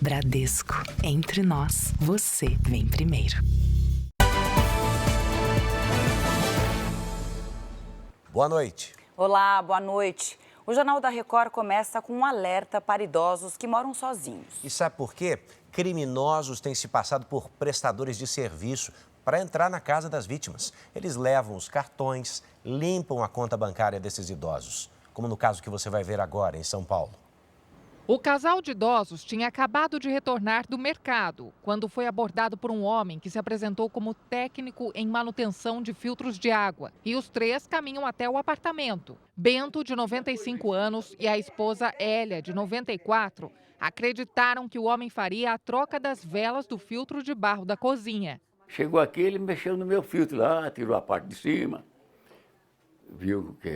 Bradesco. Entre nós, você vem primeiro. Boa noite. Olá, boa noite. O Jornal da Record começa com um alerta para idosos que moram sozinhos. E sabe por quê? Criminosos têm se passado por prestadores de serviço para entrar na casa das vítimas. Eles levam os cartões, limpam a conta bancária desses idosos, como no caso que você vai ver agora em São Paulo. O casal de idosos tinha acabado de retornar do mercado quando foi abordado por um homem que se apresentou como técnico em manutenção de filtros de água. E os três caminham até o apartamento. Bento, de 95 anos, e a esposa Hélia, de 94, acreditaram que o homem faria a troca das velas do filtro de barro da cozinha. Chegou aqui, ele mexeu no meu filtro lá, tirou a parte de cima. Viu que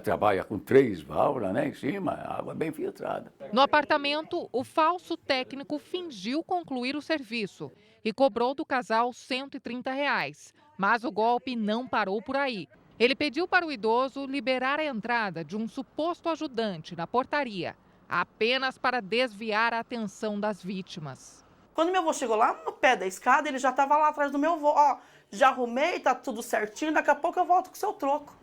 trabalha com 3 válvulas, né, em cima, água bem filtrada. No apartamento, o falso técnico fingiu concluir o serviço e cobrou do casal R$ 130. Mas o golpe não parou por aí. Ele pediu para o idoso liberar a entrada de um suposto ajudante na portaria, apenas para desviar a atenção das vítimas. Quando meu avô chegou lá no pé da escada, ele já estava lá atrás do meu avô. Ó, já arrumei, tá tudo certinho, daqui a pouco eu volto com o seu troco.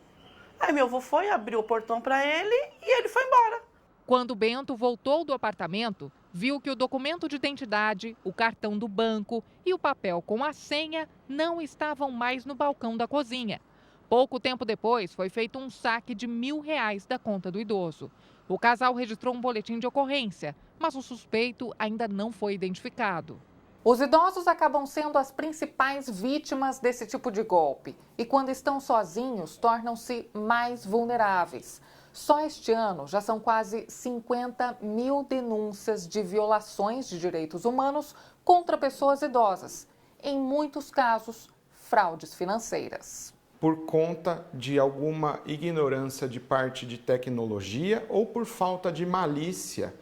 Aí meu avô foi, abriu o portão para ele e ele foi embora. Quando Bento voltou do apartamento, viu que o documento de identidade, o cartão do banco e o papel com a senha não estavam mais no balcão da cozinha. Pouco tempo depois, foi feito um saque de R$ 1.000 da conta do idoso. O casal registrou um boletim de ocorrência, mas o suspeito ainda não foi identificado. Os idosos acabam sendo as principais vítimas desse tipo de golpe e, quando estão sozinhos, tornam-se mais vulneráveis. Só este ano já são quase 50 mil denúncias de violações de direitos humanos contra pessoas idosas. Em muitos casos, fraudes financeiras. Por conta de alguma ignorância de parte de tecnologia ou por falta de malícia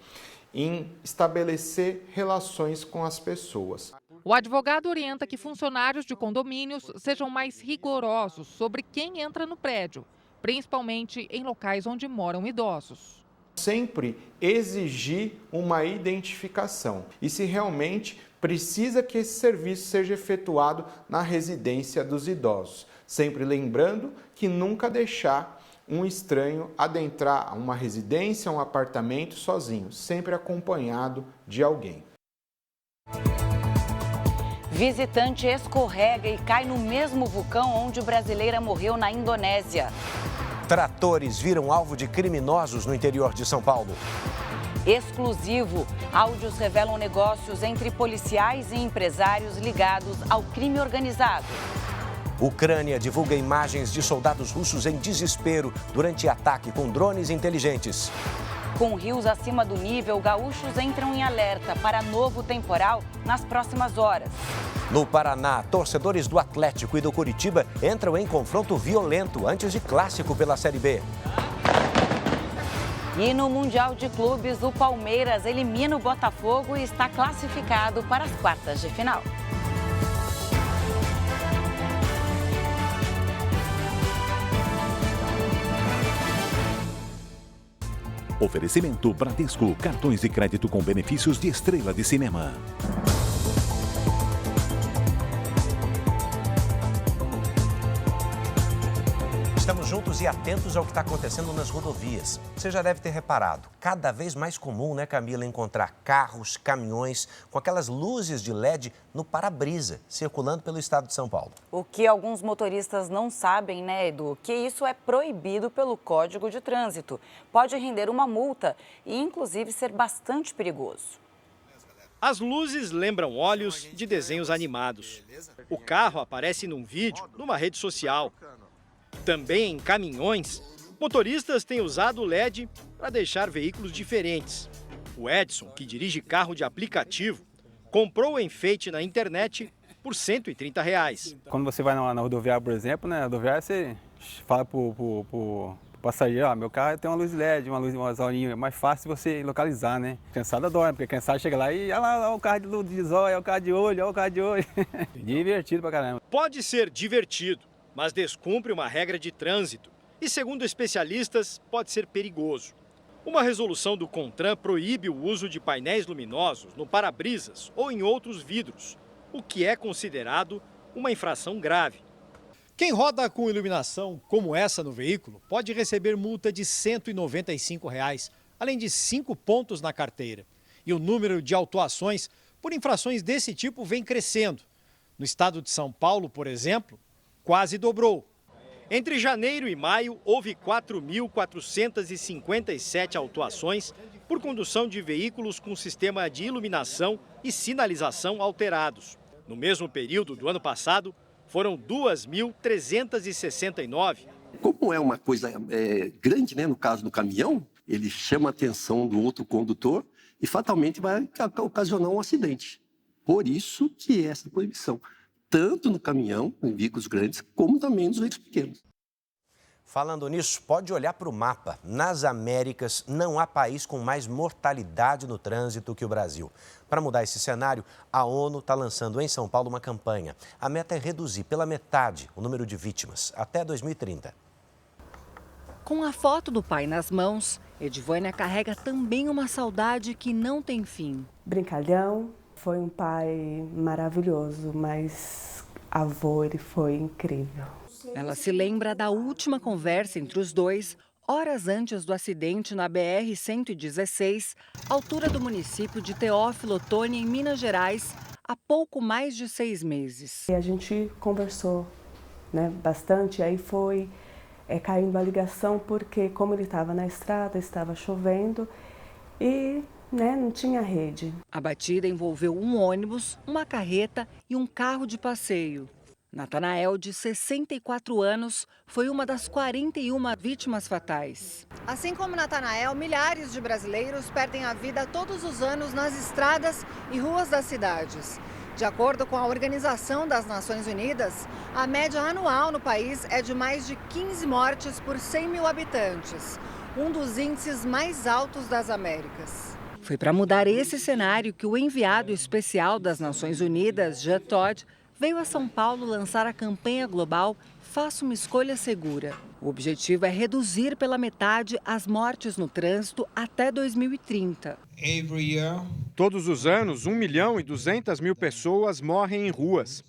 em estabelecer relações com as pessoas. O advogado orienta que funcionários de condomínios sejam mais rigorosos sobre quem entra no prédio, principalmente em locais onde moram idosos. Sempre exigir uma identificação e se realmente precisa que esse serviço seja efetuado na residência dos idosos. Sempre lembrando que nunca deixar um estranho adentrar uma residência, um apartamento sozinho, sempre acompanhado de alguém. Visitante escorrega e cai no mesmo vulcão onde brasileira morreu na Indonésia. Tratores viram alvo de criminosos no interior de São Paulo. Exclusivo. Áudios revelam negócios entre policiais e empresários ligados ao crime organizado. Ucrânia divulga imagens de soldados russos em desespero durante ataque com drones inteligentes. Com rios acima do nível, gaúchos entram em alerta para novo temporal nas próximas horas. No Paraná, torcedores do Atlético e do Curitiba entram em confronto violento antes de clássico pela Série B. E no Mundial de Clubes, o Palmeiras elimina o Botafogo e está classificado para as quartas de final. Oferecimento Bradesco, cartões de crédito com benefícios de estrela de cinema. Estamos juntos e atentos ao que está acontecendo nas rodovias. Você já deve ter reparado, cada vez mais comum, né, Camila, encontrar carros, caminhões com aquelas luzes de LED no para-brisa, circulando pelo estado de São Paulo. O que alguns motoristas não sabem, né, Edu, que isso é proibido pelo Código de Trânsito. Pode render uma multa e, inclusive, ser bastante perigoso. As luzes lembram olhos de desenhos animados. O carro aparece num vídeo, numa rede social. Também em caminhões, motoristas têm usado o LED para deixar veículos diferentes. O Edson, que dirige carro de aplicativo, comprou o enfeite na internet por R$ 130. Quando você vai na rodoviária, por exemplo, na rodoviária você fala pro passageiro, ó, meu carro tem uma luz LED, uma zoninha, é mais fácil você localizar, né? Cansada dói, porque cansado chega lá e olha lá o carro de luz de zóio, olha o carro de olho, olha o carro de olho. Divertido pra caramba. Pode ser divertido, mas descumpre uma regra de trânsito e, segundo especialistas, pode ser perigoso. Uma resolução do CONTRAN proíbe o uso de painéis luminosos no para-brisas ou em outros vidros, o que é considerado uma infração grave. Quem roda com iluminação como essa no veículo pode receber multa de R$ 195, além de 5 pontos na carteira. E o número de autuações por infrações desse tipo vem crescendo. No estado de São Paulo, por exemplo, quase dobrou. Entre janeiro e maio, houve 4.457 autuações por condução de veículos com sistema de iluminação e sinalização alterados. No mesmo período do ano passado, foram 2.369. Como é uma coisa grande, né, no caso do caminhão, ele chama a atenção do outro condutor e fatalmente vai ocasionar um acidente. Por isso que é essa proibição, tanto no caminhão, em veículos grandes, como também nos veículos pequenos. Falando nisso, pode olhar para o mapa. Nas Américas, não há país com mais mortalidade no trânsito que o Brasil. Para mudar esse cenário, a ONU está lançando em São Paulo uma campanha. A meta é reduzir pela metade o número de vítimas até 2030. Com a foto do pai nas mãos, Edivânia carrega também uma saudade que não tem fim. Brincalhão, foi um pai maravilhoso, mas avô, ele foi incrível. Ela se lembra da última conversa entre os dois, horas antes do acidente na BR-116, altura do município de Teófilo Otoni, em Minas Gerais, há pouco mais de 6 meses. E a gente conversou, né, bastante, aí foi caindo a ligação, porque como ele estava na estrada, estava chovendo e não tinha rede. A batida envolveu um ônibus, uma carreta e um carro de passeio. Natanael, de 64 anos, foi uma das 41 vítimas fatais. Assim como Natanael, milhares de brasileiros perdem a vida todos os anos nas estradas e ruas das cidades. De acordo com a Organização das Nações Unidas, a média anual no país é de mais de 15 mortes por 100 mil habitantes, um dos índices mais altos das Américas. Foi para mudar esse cenário que o enviado especial das Nações Unidas, Jean Todt, veio a São Paulo lançar a campanha global Faça uma Escolha Segura. O objetivo é reduzir pela metade as mortes no trânsito até 2030. Todos os anos, 1.200.000 pessoas morrem em ruas.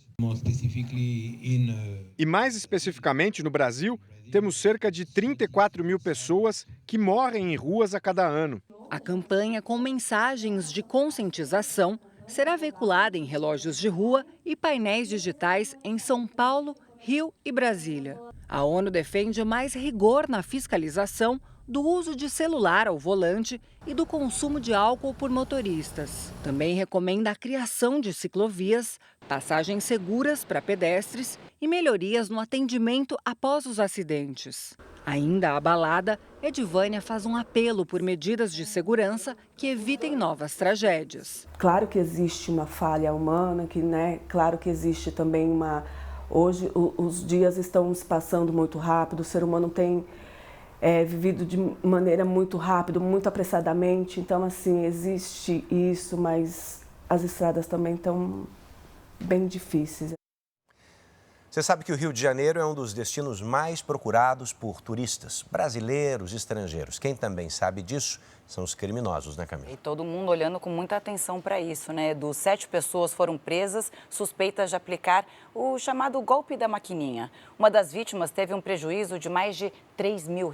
E mais especificamente no Brasil, temos cerca de 34 mil pessoas que morrem em ruas a cada ano. A campanha, com mensagens de conscientização, será veiculada em relógios de rua e painéis digitais em São Paulo, Rio e Brasília. A ONU defende mais rigor na fiscalização do uso de celular ao volante e do consumo de álcool por motoristas. Também recomenda a criação de ciclovias, passagens seguras para pedestres e melhorias no atendimento após os acidentes. Ainda abalada, Edivânia faz um apelo por medidas de segurança que evitem novas tragédias. Claro que existe uma falha humana, claro que existe também uma... Hoje os dias estão se passando muito rápido, o ser humano tem vivido de maneira muito rápida, muito apressadamente. Então, assim, existe isso, mas as estradas também estão bem difíceis. Você sabe que o Rio de Janeiro é um dos destinos mais procurados por turistas, brasileiros e estrangeiros. Quem também sabe disso são os criminosos, né, Camila? E todo mundo olhando com muita atenção para isso, né? 7 pessoas foram presas, suspeitas de aplicar o chamado golpe da maquininha. Uma das vítimas teve um prejuízo de mais de R$3 mil.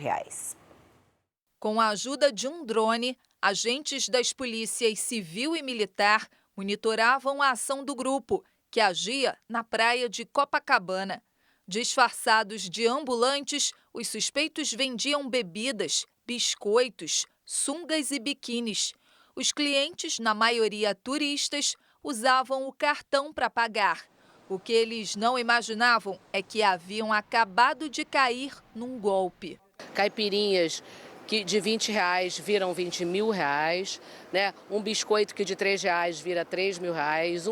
Com a ajuda de um drone, agentes das polícias civil e militar monitoravam a ação do grupo, que agia na praia de Copacabana. Disfarçados de ambulantes, os suspeitos vendiam bebidas, biscoitos, sungas e biquínis. Os clientes, na maioria turistas, usavam o cartão para pagar. O que eles não imaginavam é que haviam acabado de cair num golpe. Caipirinhas que de R$20 viram R$20 mil, né? Um biscoito que de R$3 vira R$3 mil,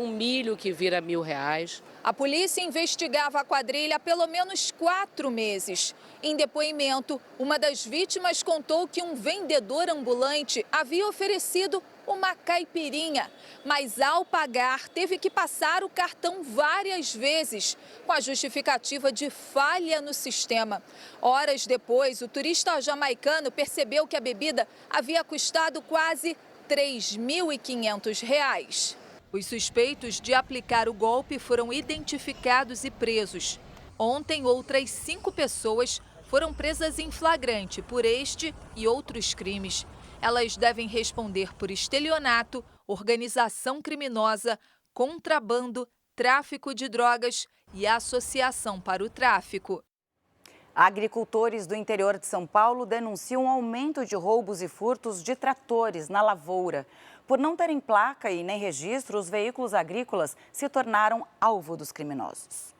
um milho que vira R$1.000. A polícia investigava a quadrilha há pelo menos 4 meses. Em depoimento, uma das vítimas contou que um vendedor ambulante havia oferecido uma caipirinha. Mas ao pagar, teve que passar o cartão várias vezes, com a justificativa de falha no sistema. Horas depois, o turista jamaicano percebeu que a bebida havia custado quase R$ 3.500. Os suspeitos de aplicar o golpe foram identificados e presos. Ontem, outras 5 pessoas foram presas em flagrante por este e outros crimes. Elas devem responder por estelionato, organização criminosa, contrabando, tráfico de drogas e associação para o tráfico. Agricultores do interior de São Paulo denunciam um aumento de roubos e furtos de tratores na lavoura. Por não terem placa e nem registro, os veículos agrícolas se tornaram alvo dos criminosos.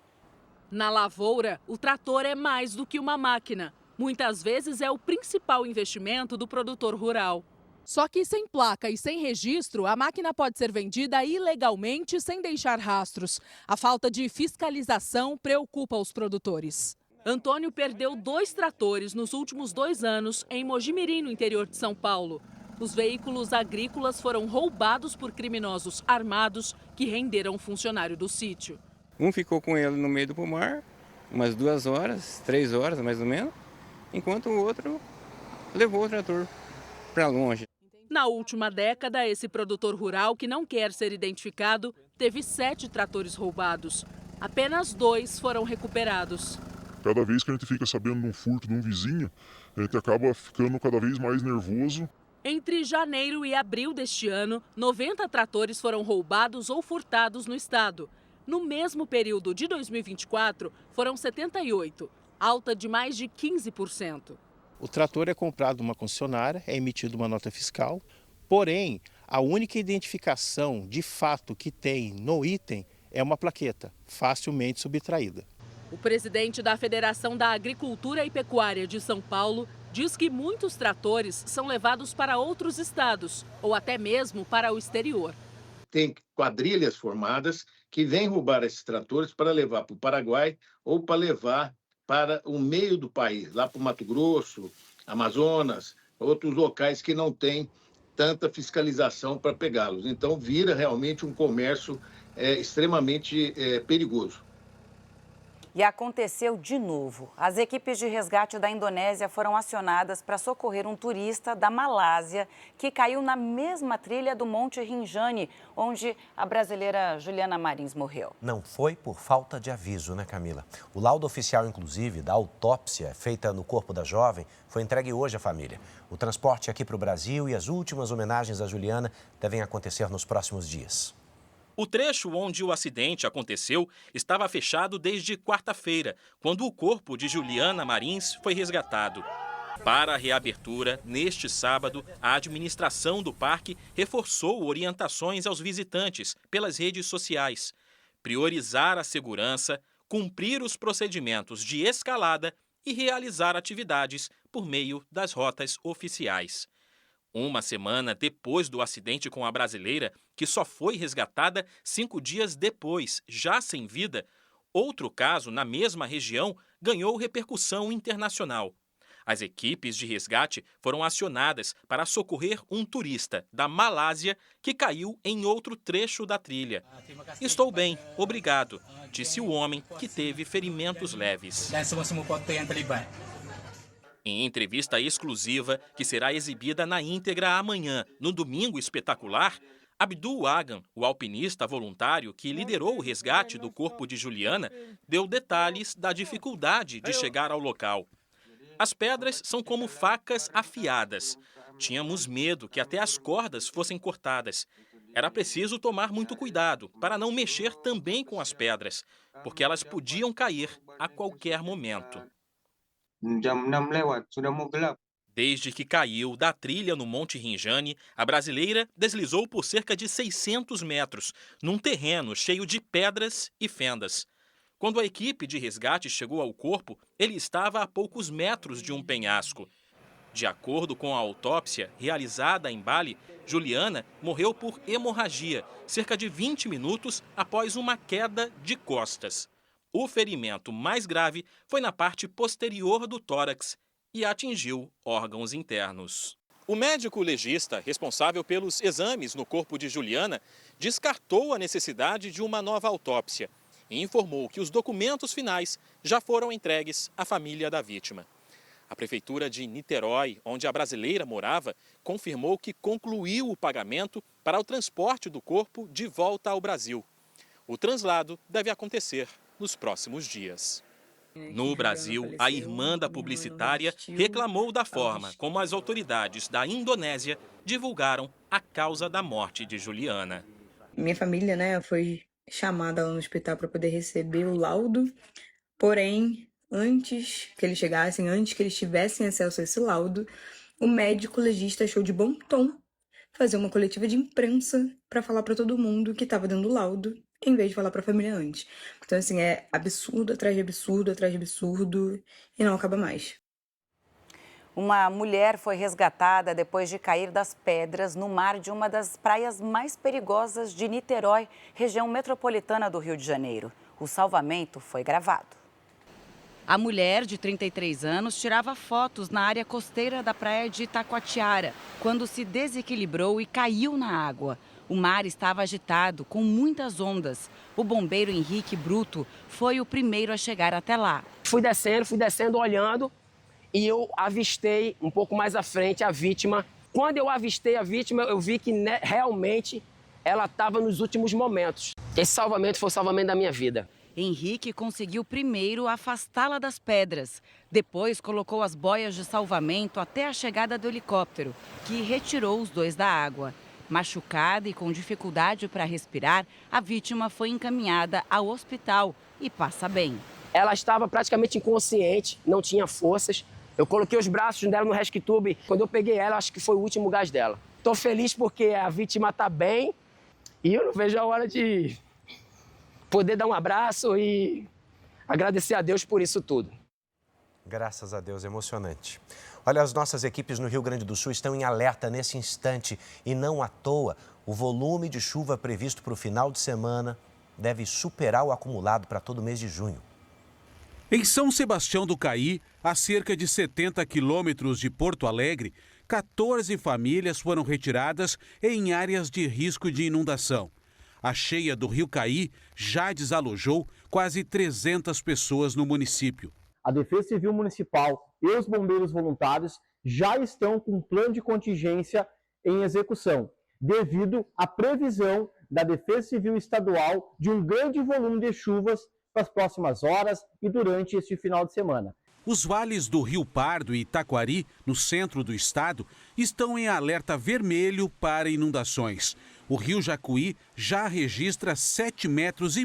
Na lavoura, o trator é mais do que uma máquina. Muitas vezes é o principal investimento do produtor rural. Só que sem placa e sem registro, a máquina pode ser vendida ilegalmente sem deixar rastros. A falta de fiscalização preocupa os produtores. Antônio perdeu 2 tratores nos últimos 2 anos em Mojimirim, no interior de São Paulo. Os veículos agrícolas foram roubados por criminosos armados que renderam um funcionário do sítio. Um ficou com ele no meio do pomar, umas 2 horas, 3 horas mais ou menos, enquanto o outro levou o trator para longe. Na última década, esse produtor rural, que não quer ser identificado, teve 7 tratores roubados. Apenas 2 foram recuperados. Cada vez que a gente fica sabendo de um furto de um vizinho, a gente acaba ficando cada vez mais nervoso. Entre janeiro e abril deste ano, 90 tratores foram roubados ou furtados no estado. No mesmo período de 2024, foram 78, alta de mais de 15%. O trator é comprado numa concessionária, é emitida uma nota fiscal, porém, a única identificação de fato que tem no item é uma plaqueta, facilmente subtraída. O presidente da Federação da Agricultura e Pecuária de São Paulo diz que muitos tratores são levados para outros estados ou até mesmo para o exterior. Tem quadrilhas formadas que vêm roubar esses tratores para levar para o Paraguai ou para levar para o meio do país, lá para o Mato Grosso, Amazonas, outros locais que não têm tanta fiscalização para pegá-los. Então, vira realmente um comércio extremamente perigoso. E aconteceu de novo. As equipes de resgate da Indonésia foram acionadas para socorrer um turista da Malásia que caiu na mesma trilha do Monte Rinjani, onde a brasileira Juliana Marins morreu. Não foi por falta de aviso, né, Camila? O laudo oficial, inclusive, da autópsia feita no corpo da jovem foi entregue hoje à família. O transporte aqui para o Brasil e as últimas homenagens a Juliana devem acontecer nos próximos dias. O trecho onde o acidente aconteceu estava fechado desde quarta-feira, quando o corpo de Juliana Marins foi resgatado. Para a reabertura, neste sábado, a administração do parque reforçou orientações aos visitantes pelas redes sociais. Priorizar a segurança, cumprir os procedimentos de escalada e realizar atividades por meio das rotas oficiais. Uma semana depois do acidente com a brasileira, que só foi resgatada 5 dias depois, já sem vida, outro caso na mesma região ganhou repercussão internacional. As equipes de resgate foram acionadas para socorrer um turista da Malásia que caiu em outro trecho da trilha. "Estou bem, obrigado", disse o homem que teve ferimentos leves. Em entrevista exclusiva, que será exibida na íntegra amanhã, no Domingo Espetacular, Abdul Agan, o alpinista voluntário que liderou o resgate do corpo de Juliana, deu detalhes da dificuldade de chegar ao local. As pedras são como facas afiadas. Tínhamos medo que até as cordas fossem cortadas. Era preciso tomar muito cuidado para não mexer também com as pedras, porque elas podiam cair a qualquer momento. Desde que caiu da trilha no Monte Rinjani, a brasileira deslizou por cerca de 600 metros, num terreno cheio de pedras e fendas. Quando a equipe de resgate chegou ao corpo, ele estava a poucos metros de um penhasco. De acordo com a autópsia realizada em Bali, Juliana morreu por hemorragia, cerca de 20 minutos após uma queda de costas. O ferimento mais grave foi na parte posterior do tórax e atingiu órgãos internos. O médico legista responsável pelos exames no corpo de Juliana descartou a necessidade de uma nova autópsia e informou que os documentos finais já foram entregues à família da vítima. A prefeitura de Niterói, onde a brasileira morava, confirmou que concluiu o pagamento para o transporte do corpo de volta ao Brasil. O translado deve acontecer nos próximos dias. No Brasil, a irmã da publicitária reclamou da forma como as autoridades da Indonésia divulgaram a causa da morte de Juliana. Minha família, foi chamada lá no hospital para poder receber o laudo, porém, antes que eles chegassem, antes que eles tivessem acesso a esse laudo, o médico legista achou de bom tom fazer uma coletiva de imprensa para falar para todo mundo que estava dando laudo, em vez de falar para a família antes. Então, assim, é absurdo atrás de absurdo, atrás de absurdo, e não acaba mais. Uma mulher foi resgatada depois de cair das pedras no mar de uma das praias mais perigosas de Niterói, região metropolitana do Rio de Janeiro. O salvamento foi gravado. A mulher, de 33 anos, tirava fotos na área costeira da praia de Itacoatiara, quando se desequilibrou e caiu na água. O mar estava agitado, com muitas ondas. O bombeiro Henrique Bruto foi o primeiro a chegar até lá. Fui descendo, olhando, e eu avistei um pouco mais à frente a vítima. Quando eu avistei a vítima, eu vi que realmente ela estava nos últimos momentos. Esse salvamento foi o salvamento da minha vida. Henrique conseguiu primeiro afastá-la das pedras. Depois colocou as boias de salvamento até a chegada do helicóptero, que retirou os dois da água. Machucada e com dificuldade para respirar, a vítima foi encaminhada ao hospital e passa bem. Ela estava praticamente inconsciente, não tinha forças. Eu coloquei os braços dela no rescue tube. Quando eu peguei ela, acho que foi o último gás dela. Estou feliz porque a vítima está bem e eu não vejo a hora de poder dar um abraço e agradecer a Deus por isso tudo. Graças a Deus, emocionante. Olha, as nossas equipes no Rio Grande do Sul estão em alerta nesse instante e não à toa. O volume de chuva previsto para o final de semana deve superar o acumulado para todo o mês de junho. Em São Sebastião do Caí, a cerca de 70 quilômetros de Porto Alegre, 14 famílias foram retiradas em áreas de risco de inundação. A cheia do Rio Caí já desalojou quase 300 pessoas no município. A Defesa Civil Municipal e os bombeiros voluntários já estão com um plano de contingência em execução, devido à previsão da Defesa Civil Estadual de um grande volume de chuvas para as próximas horas e durante este final de semana. Os vales do Rio Pardo e Taquari, no centro do estado, estão em alerta vermelho para inundações. O rio Jacuí já registra 7,5 metros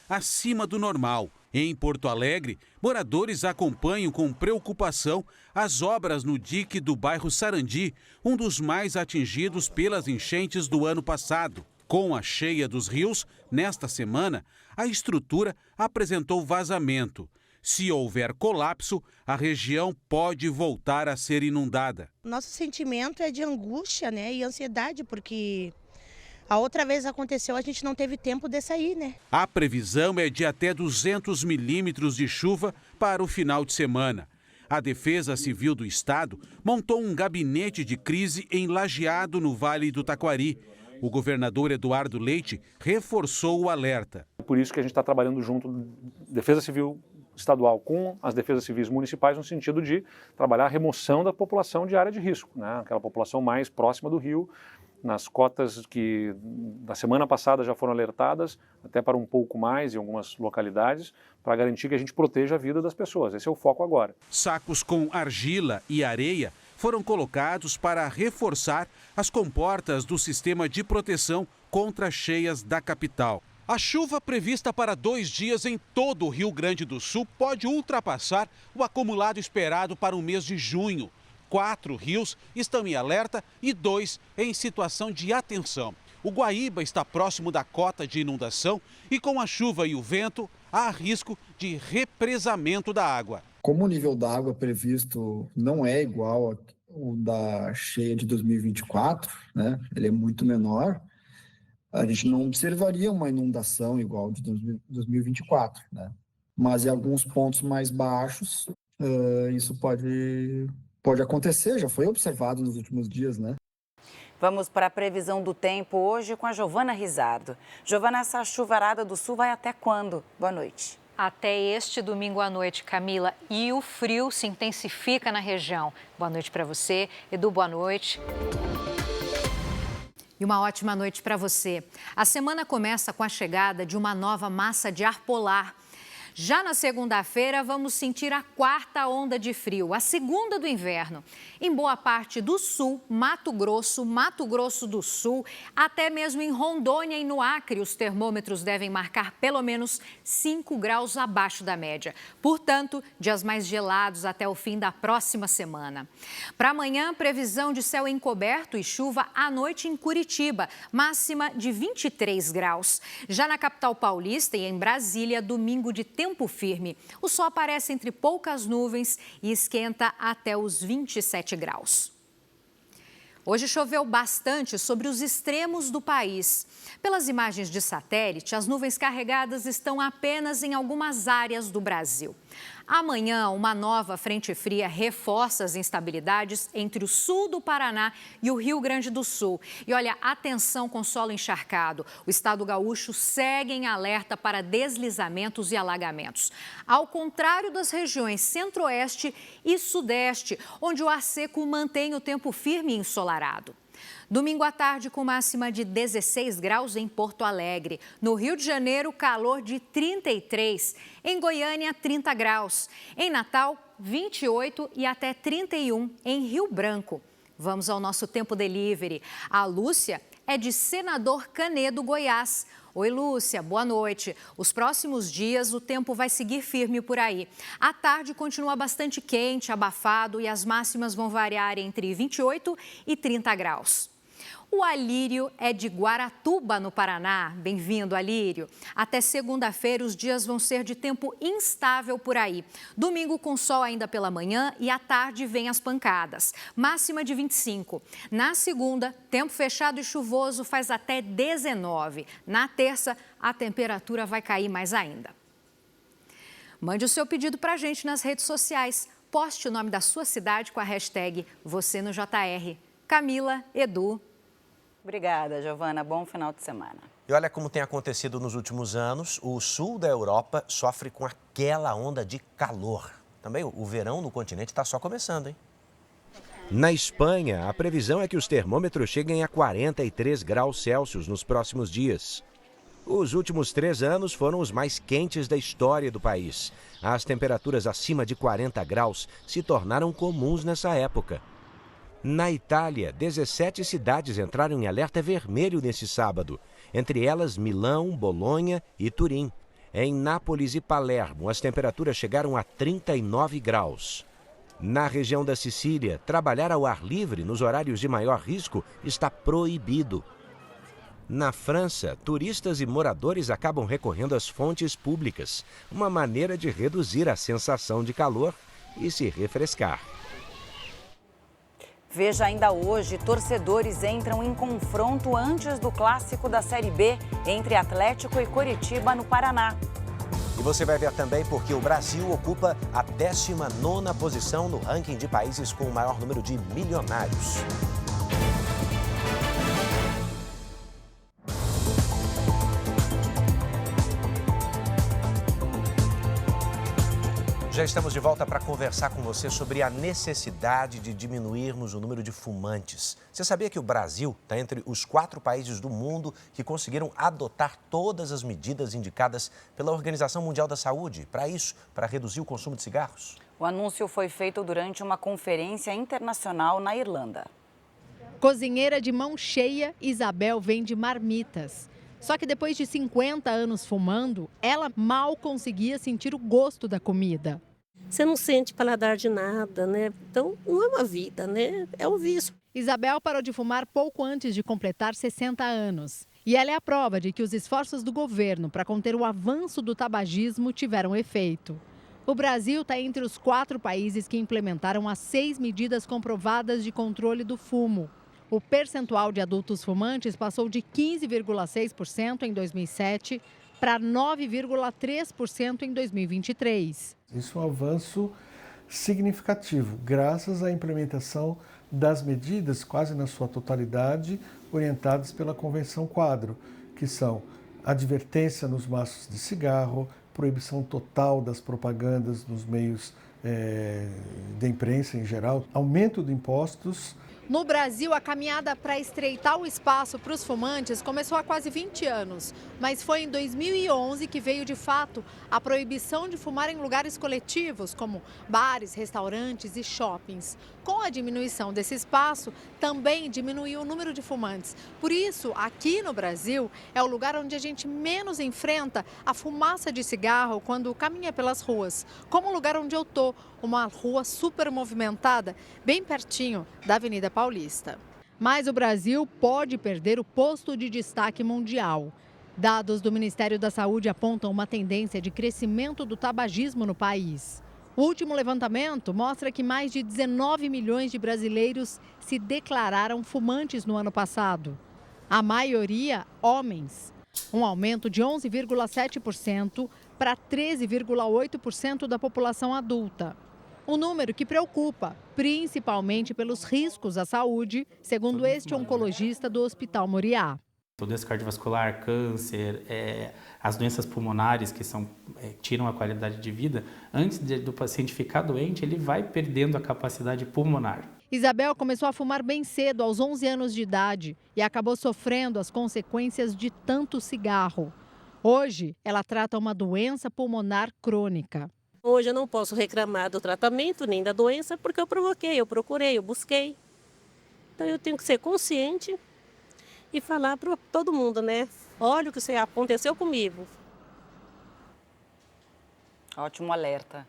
acima do normal. Em Porto Alegre, moradores acompanham com preocupação as obras no dique do bairro Sarandi, um dos mais atingidos pelas enchentes do ano passado. Com a cheia dos rios, nesta semana, a estrutura apresentou vazamento. Se houver colapso, a região pode voltar a ser inundada. Nosso sentimento é de angústia, e ansiedade, porque a outra vez aconteceu, a gente não teve tempo de sair, A previsão é de até 200 milímetros de chuva para o final de semana. A Defesa Civil do Estado montou um gabinete de crise em Lajeado, no Vale do Taquari. O governador Eduardo Leite reforçou o alerta. Por isso que a gente está trabalhando junto Defesa Civil Estadual com as defesas civis municipais no sentido de trabalhar a remoção da população de área de risco, aquela população mais próxima do rio, nas cotas que na semana passada já foram alertadas, até para um pouco mais em algumas localidades, para garantir que a gente proteja a vida das pessoas. Esse é o foco agora. Sacos com argila e areia foram colocados para reforçar as comportas do sistema de proteção contra cheias da capital. A chuva prevista para 2 dias em todo o Rio Grande do Sul pode ultrapassar o acumulado esperado para o mês de junho. 4 rios estão em alerta e 2 em situação de atenção. O Guaíba está próximo da cota de inundação e com a chuva e o vento há risco de represamento da água. Como o nível da água previsto não é igual ao da cheia de 2024, ele é muito menor, a gente não observaria uma inundação igual de 2024, Mas em alguns pontos mais baixos, isso pode pode acontecer, já foi observado nos últimos dias, né? Vamos para a previsão do tempo hoje com a Giovana Rizardo. Giovana, essa chuvarada do sul vai até quando? Boa noite. Até este domingo à noite, Camila, e o frio se intensifica na região. Boa noite para você. Edu, boa noite. E uma ótima noite para você. A semana começa com a chegada de uma nova massa de ar polar. Já na segunda-feira, vamos sentir a quarta onda de frio, a segunda do inverno. Em boa parte do sul, Mato Grosso do Sul, até mesmo em Rondônia e no Acre, os termômetros devem marcar pelo menos 5 graus abaixo da média. Portanto, dias mais gelados até o fim da próxima semana. Para amanhã, previsão de céu encoberto e chuva à noite em Curitiba, máxima de 23 graus. Já na capital paulista e em Brasília, domingo de tempo firme. O sol aparece entre poucas nuvens e esquenta até os 27 graus. Hoje choveu bastante sobre os extremos do país. Pelas imagens de satélite, as nuvens carregadas estão apenas em algumas áreas do Brasil. Amanhã, uma nova frente fria reforça as instabilidades entre o sul do Paraná e o Rio Grande do Sul. E olha, atenção com solo encharcado. O estado gaúcho segue em alerta para deslizamentos e alagamentos. Ao contrário das regiões centro-oeste e sudeste, onde o ar seco mantém o tempo firme e ensolarado. Domingo à tarde, com máxima de 16 graus em Porto Alegre. No Rio de Janeiro, calor de 33. Em Goiânia, 30 graus. Em Natal, 28 e até 31 em Rio Branco. Vamos ao nosso tempo delivery. A Lúcia é de Senador Canedo, Goiás. Oi, Lúcia, boa noite. Os próximos dias o tempo vai seguir firme por aí. À tarde continua bastante quente, abafado e as máximas vão variar entre 28 e 30 graus. O Alírio é de Guaratuba, no Paraná. Bem-vindo, Alírio. Até segunda-feira, os dias vão ser de tempo instável por aí. Domingo com sol ainda pela manhã e à tarde vem as pancadas. Máxima de 25. Na segunda, tempo fechado e chuvoso faz até 19. Na terça, a temperatura vai cair mais ainda. Mande o seu pedido para a gente nas redes sociais. Poste o nome da sua cidade com a hashtag #VocêNoJR. Camila, Edu. Obrigada, Giovana. Bom final de semana. E olha como tem acontecido nos últimos anos, o sul da Europa sofre com aquela onda de calor. Também o verão no continente está só começando, hein? Na Espanha, a previsão é que os termômetros cheguem a 43 graus Celsius nos próximos dias. Os últimos 3 anos foram os mais quentes da história do país. As temperaturas acima de 40 graus se tornaram comuns nessa época. Na Itália, 17 cidades entraram em alerta vermelho nesse sábado, entre elas Milão, Bolonha e Turim. Em Nápoles e Palermo, as temperaturas chegaram a 39 graus. Na região da Sicília, trabalhar ao ar livre nos horários de maior risco está proibido. Na França, turistas e moradores acabam recorrendo às fontes públicas, uma maneira de reduzir a sensação de calor e se refrescar. Veja ainda hoje, torcedores entram em confronto antes do clássico da Série B entre Atlético e Coritiba, no Paraná. E você vai ver também porque o Brasil ocupa a 19ª posição no ranking de países com o maior número de milionários. Já estamos de volta para conversar com você sobre a necessidade de diminuirmos o número de fumantes. Você sabia que o Brasil está entre os 4 países do mundo que conseguiram adotar todas as medidas indicadas pela Organização Mundial da Saúde para isso, para reduzir o consumo de cigarros? O anúncio foi feito durante uma conferência internacional na Irlanda. Cozinheira de mão cheia, Isabel vende marmitas. Só que depois de 50 anos fumando, ela mal conseguia sentir o gosto da comida. Você não sente paladar de nada, né? Então, não é uma vida, né? É um vício. Isabel parou de fumar pouco antes de completar 60 anos. E ela é a prova de que os esforços do governo para conter o avanço do tabagismo tiveram efeito. O Brasil está entre os 4 países que implementaram as 6 medidas comprovadas de controle do fumo. O percentual de adultos fumantes passou de 15,6% em 2007 para 9,3% em 2023. Isso é um avanço significativo, graças à implementação das medidas, quase na sua totalidade, orientadas pela Convenção Quadro, que são advertência nos maços de cigarro, proibição total das propagandas nos meios de imprensa em geral, aumento de impostos. No Brasil, a caminhada para estreitar o espaço para os fumantes começou há quase 20 anos, mas foi em 2011 que veio de fato a proibição de fumar em lugares coletivos, como bares, restaurantes e shoppings. Com a diminuição desse espaço, também diminuiu o número de fumantes. Por isso, aqui no Brasil, é o lugar onde a gente menos enfrenta a fumaça de cigarro quando caminha pelas ruas, como o lugar onde eu tô, uma rua super movimentada, bem pertinho da Avenida Paulista. Mas o Brasil pode perder o posto de destaque mundial. Dados do Ministério da Saúde apontam uma tendência de crescimento do tabagismo no país. O último levantamento mostra que mais de 19 milhões de brasileiros se declararam fumantes no ano passado. A maioria, homens. Um aumento de 11,7% para 13,8% da população adulta. Um número que preocupa, principalmente pelos riscos à saúde, segundo este oncologista do Hospital Moriá. Doença cardiovascular, câncer, as doenças pulmonares que tiram a qualidade de vida, antes do paciente ficar doente, ele vai perdendo a capacidade pulmonar. Isabel começou a fumar bem cedo, aos 11 anos de idade, e acabou sofrendo as consequências de tanto cigarro. Hoje, ela trata uma doença pulmonar crônica. Hoje eu não posso reclamar do tratamento nem da doença porque eu provoquei, eu procurei, eu busquei. Então eu tenho que ser consciente e falar para todo mundo, né? Olha o que aconteceu comigo. Ótimo alerta.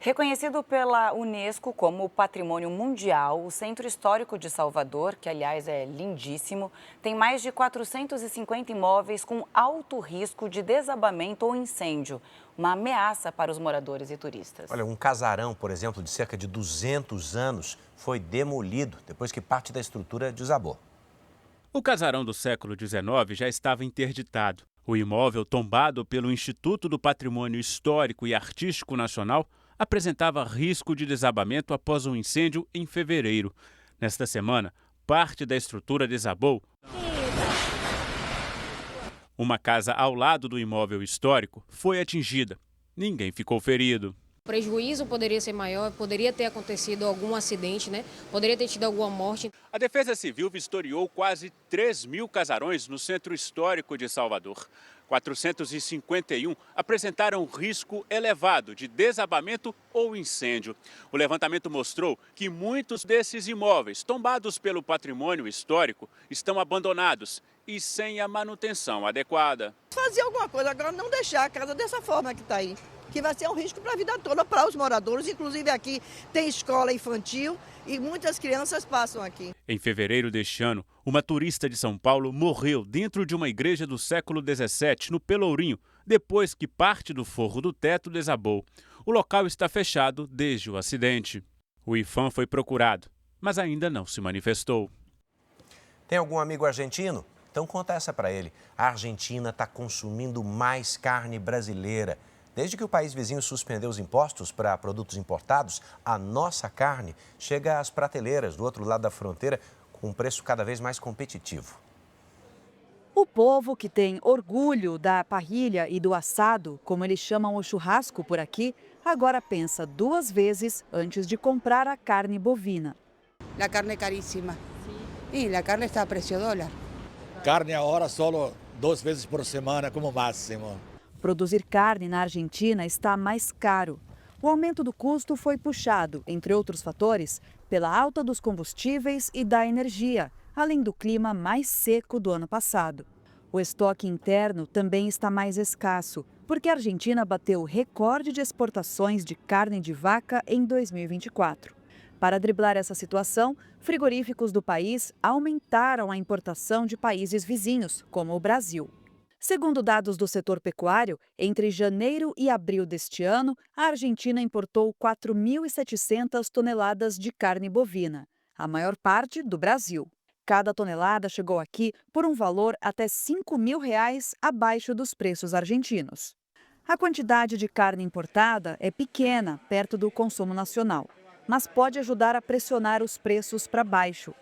Reconhecido pela Unesco como Patrimônio Mundial, o Centro Histórico de Salvador, que aliás é lindíssimo, tem mais de 450 imóveis com alto risco de desabamento ou incêndio, uma ameaça para os moradores e turistas. Olha, um casarão, por exemplo, de cerca de 200 anos foi demolido depois que parte da estrutura desabou. O casarão do século XIX já estava interditado. O imóvel, tombado pelo Instituto do Patrimônio Histórico e Artístico Nacional, apresentava risco de desabamento após um incêndio em fevereiro. Nesta semana, parte da estrutura desabou. Uma casa ao lado do imóvel histórico foi atingida. Ninguém ficou ferido. O prejuízo poderia ser maior, poderia ter acontecido algum acidente, né? Poderia ter tido alguma morte. A Defesa Civil vistoriou quase 3.000 casarões no Centro Histórico de Salvador. 451 apresentaram risco elevado de desabamento ou incêndio. O levantamento mostrou que muitos desses imóveis, tombados pelo patrimônio histórico, estão abandonados e sem a manutenção adequada. Fazer alguma coisa, agora não deixar a casa dessa forma que está aí, que vai ser um risco para a vida toda para os moradores. Inclusive aqui tem escola infantil e muitas crianças passam aqui. Em fevereiro deste ano, uma turista de São Paulo morreu dentro de uma igreja do século XVII, no Pelourinho, depois que parte do forro do teto desabou. O local está fechado desde o acidente. O IPHAN foi procurado, mas ainda não se manifestou. Tem algum amigo argentino? Então conta essa para ele. A Argentina está consumindo mais carne brasileira. Desde que o país vizinho suspendeu os impostos para produtos importados, a nossa carne chega às prateleiras do outro lado da fronteira com um preço cada vez mais competitivo. O povo que tem orgulho da parrilha e do assado, como eles chamam o churrasco por aqui, agora pensa 2 vezes antes de comprar a carne bovina. A carne é caríssima. E a carne está a preço dólar. Carne agora só 2 vezes por semana como máximo. Produzir carne na Argentina está mais caro. O aumento do custo foi puxado, entre outros fatores, pela alta dos combustíveis e da energia, além do clima mais seco do ano passado. O estoque interno também está mais escasso, porque a Argentina bateu recorde de exportações de carne de vaca em 2024. Para driblar essa situação, frigoríficos do país aumentaram a importação de países vizinhos, como o Brasil. Segundo dados do setor pecuário, entre janeiro e abril deste ano, a Argentina importou 4.700 toneladas de carne bovina, a maior parte do Brasil. Cada tonelada chegou aqui por um valor até R$ 5.000 abaixo dos preços argentinos. A quantidade de carne importada é pequena, perto do consumo nacional, mas pode ajudar a pressionar os preços para baixo.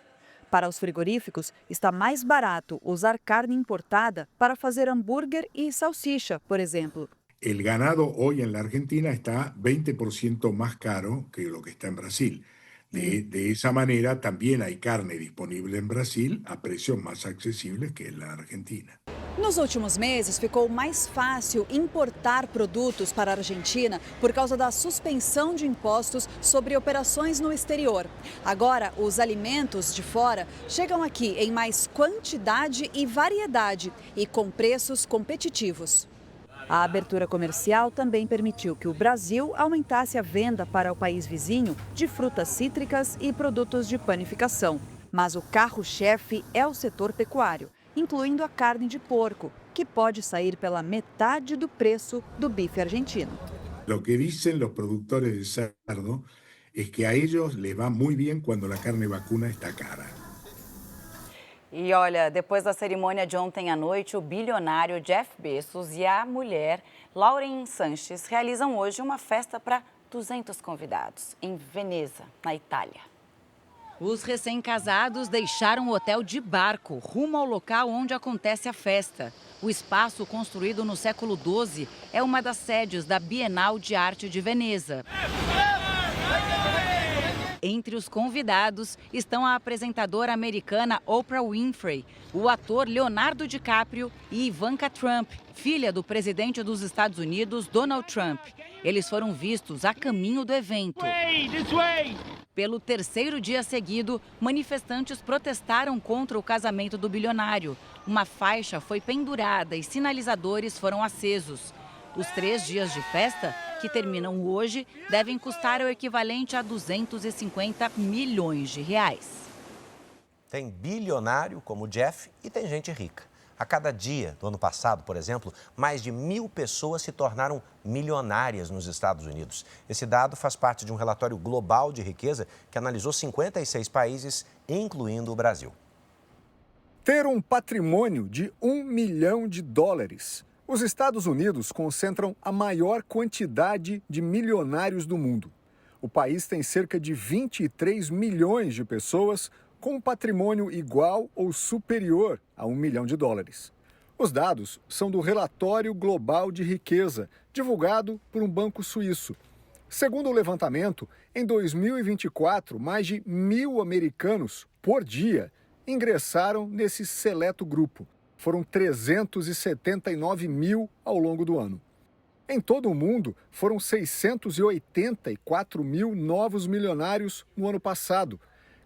Para os frigoríficos, está mais barato usar carne importada para fazer hambúrguer e salsicha, por exemplo. El ganado hoy en la Argentina está 20% más caro que lo que está en Brasil. De esa manera también hay carne disponible en Brasil a precios más accesibles que en la Argentina. Nos últimos meses, ficou mais fácil importar produtos para a Argentina por causa da suspensão de impostos sobre operações no exterior. Agora, os alimentos de fora chegam aqui em mais quantidade e variedade e com preços competitivos. A abertura comercial também permitiu que o Brasil aumentasse a venda para o país vizinho de frutas cítricas e produtos de panificação. Mas o carro-chefe é o setor pecuário, incluindo a carne de porco, que pode sair pela metade do preço do bife argentino. Lo que dicen los productores de cerdo es que a ellos les va muy bien cuando la carne vacuna está cara. E olha, depois da cerimônia de ontem à noite, o bilionário Jeff Bezos e a mulher Lauren Sanches realizam hoje uma festa para 200 convidados em Veneza, na Itália. Os recém-casados deixaram o hotel de barco, rumo ao local onde acontece a festa. O espaço, construído no século XII, é uma das sedes da Bienal de Arte de Veneza. Entre os convidados estão a apresentadora americana Oprah Winfrey, o ator Leonardo DiCaprio e Ivanka Trump, filha do presidente dos Estados Unidos, Donald Trump. Eles foram vistos a caminho do evento. Pelo terceiro dia seguido, manifestantes protestaram contra o casamento do bilionário. Uma faixa foi pendurada e sinalizadores foram acesos. Os 3 dias de festa, que terminam hoje, devem custar o equivalente a 250 milhões de reais. Tem bilionário como o Jeff e tem gente rica. A cada dia do ano passado, por exemplo, mais de 1.000 pessoas se tornaram milionárias nos Estados Unidos. Esse dado faz parte de um relatório global de riqueza que analisou 56 países, incluindo o Brasil. Ter um patrimônio de $1 milhão. Os Estados Unidos concentram a maior quantidade de milionários do mundo. O país tem cerca de 23 milhões de pessoas com um patrimônio igual ou superior a $1 milhão. Os dados são do Relatório Global de Riqueza, divulgado por um banco suíço. Segundo o levantamento, em 2024, mais de 1.000 americanos por dia ingressaram nesse seleto grupo. Foram 379 mil ao longo do ano. Em todo o mundo, foram 684 mil novos milionários no ano passado,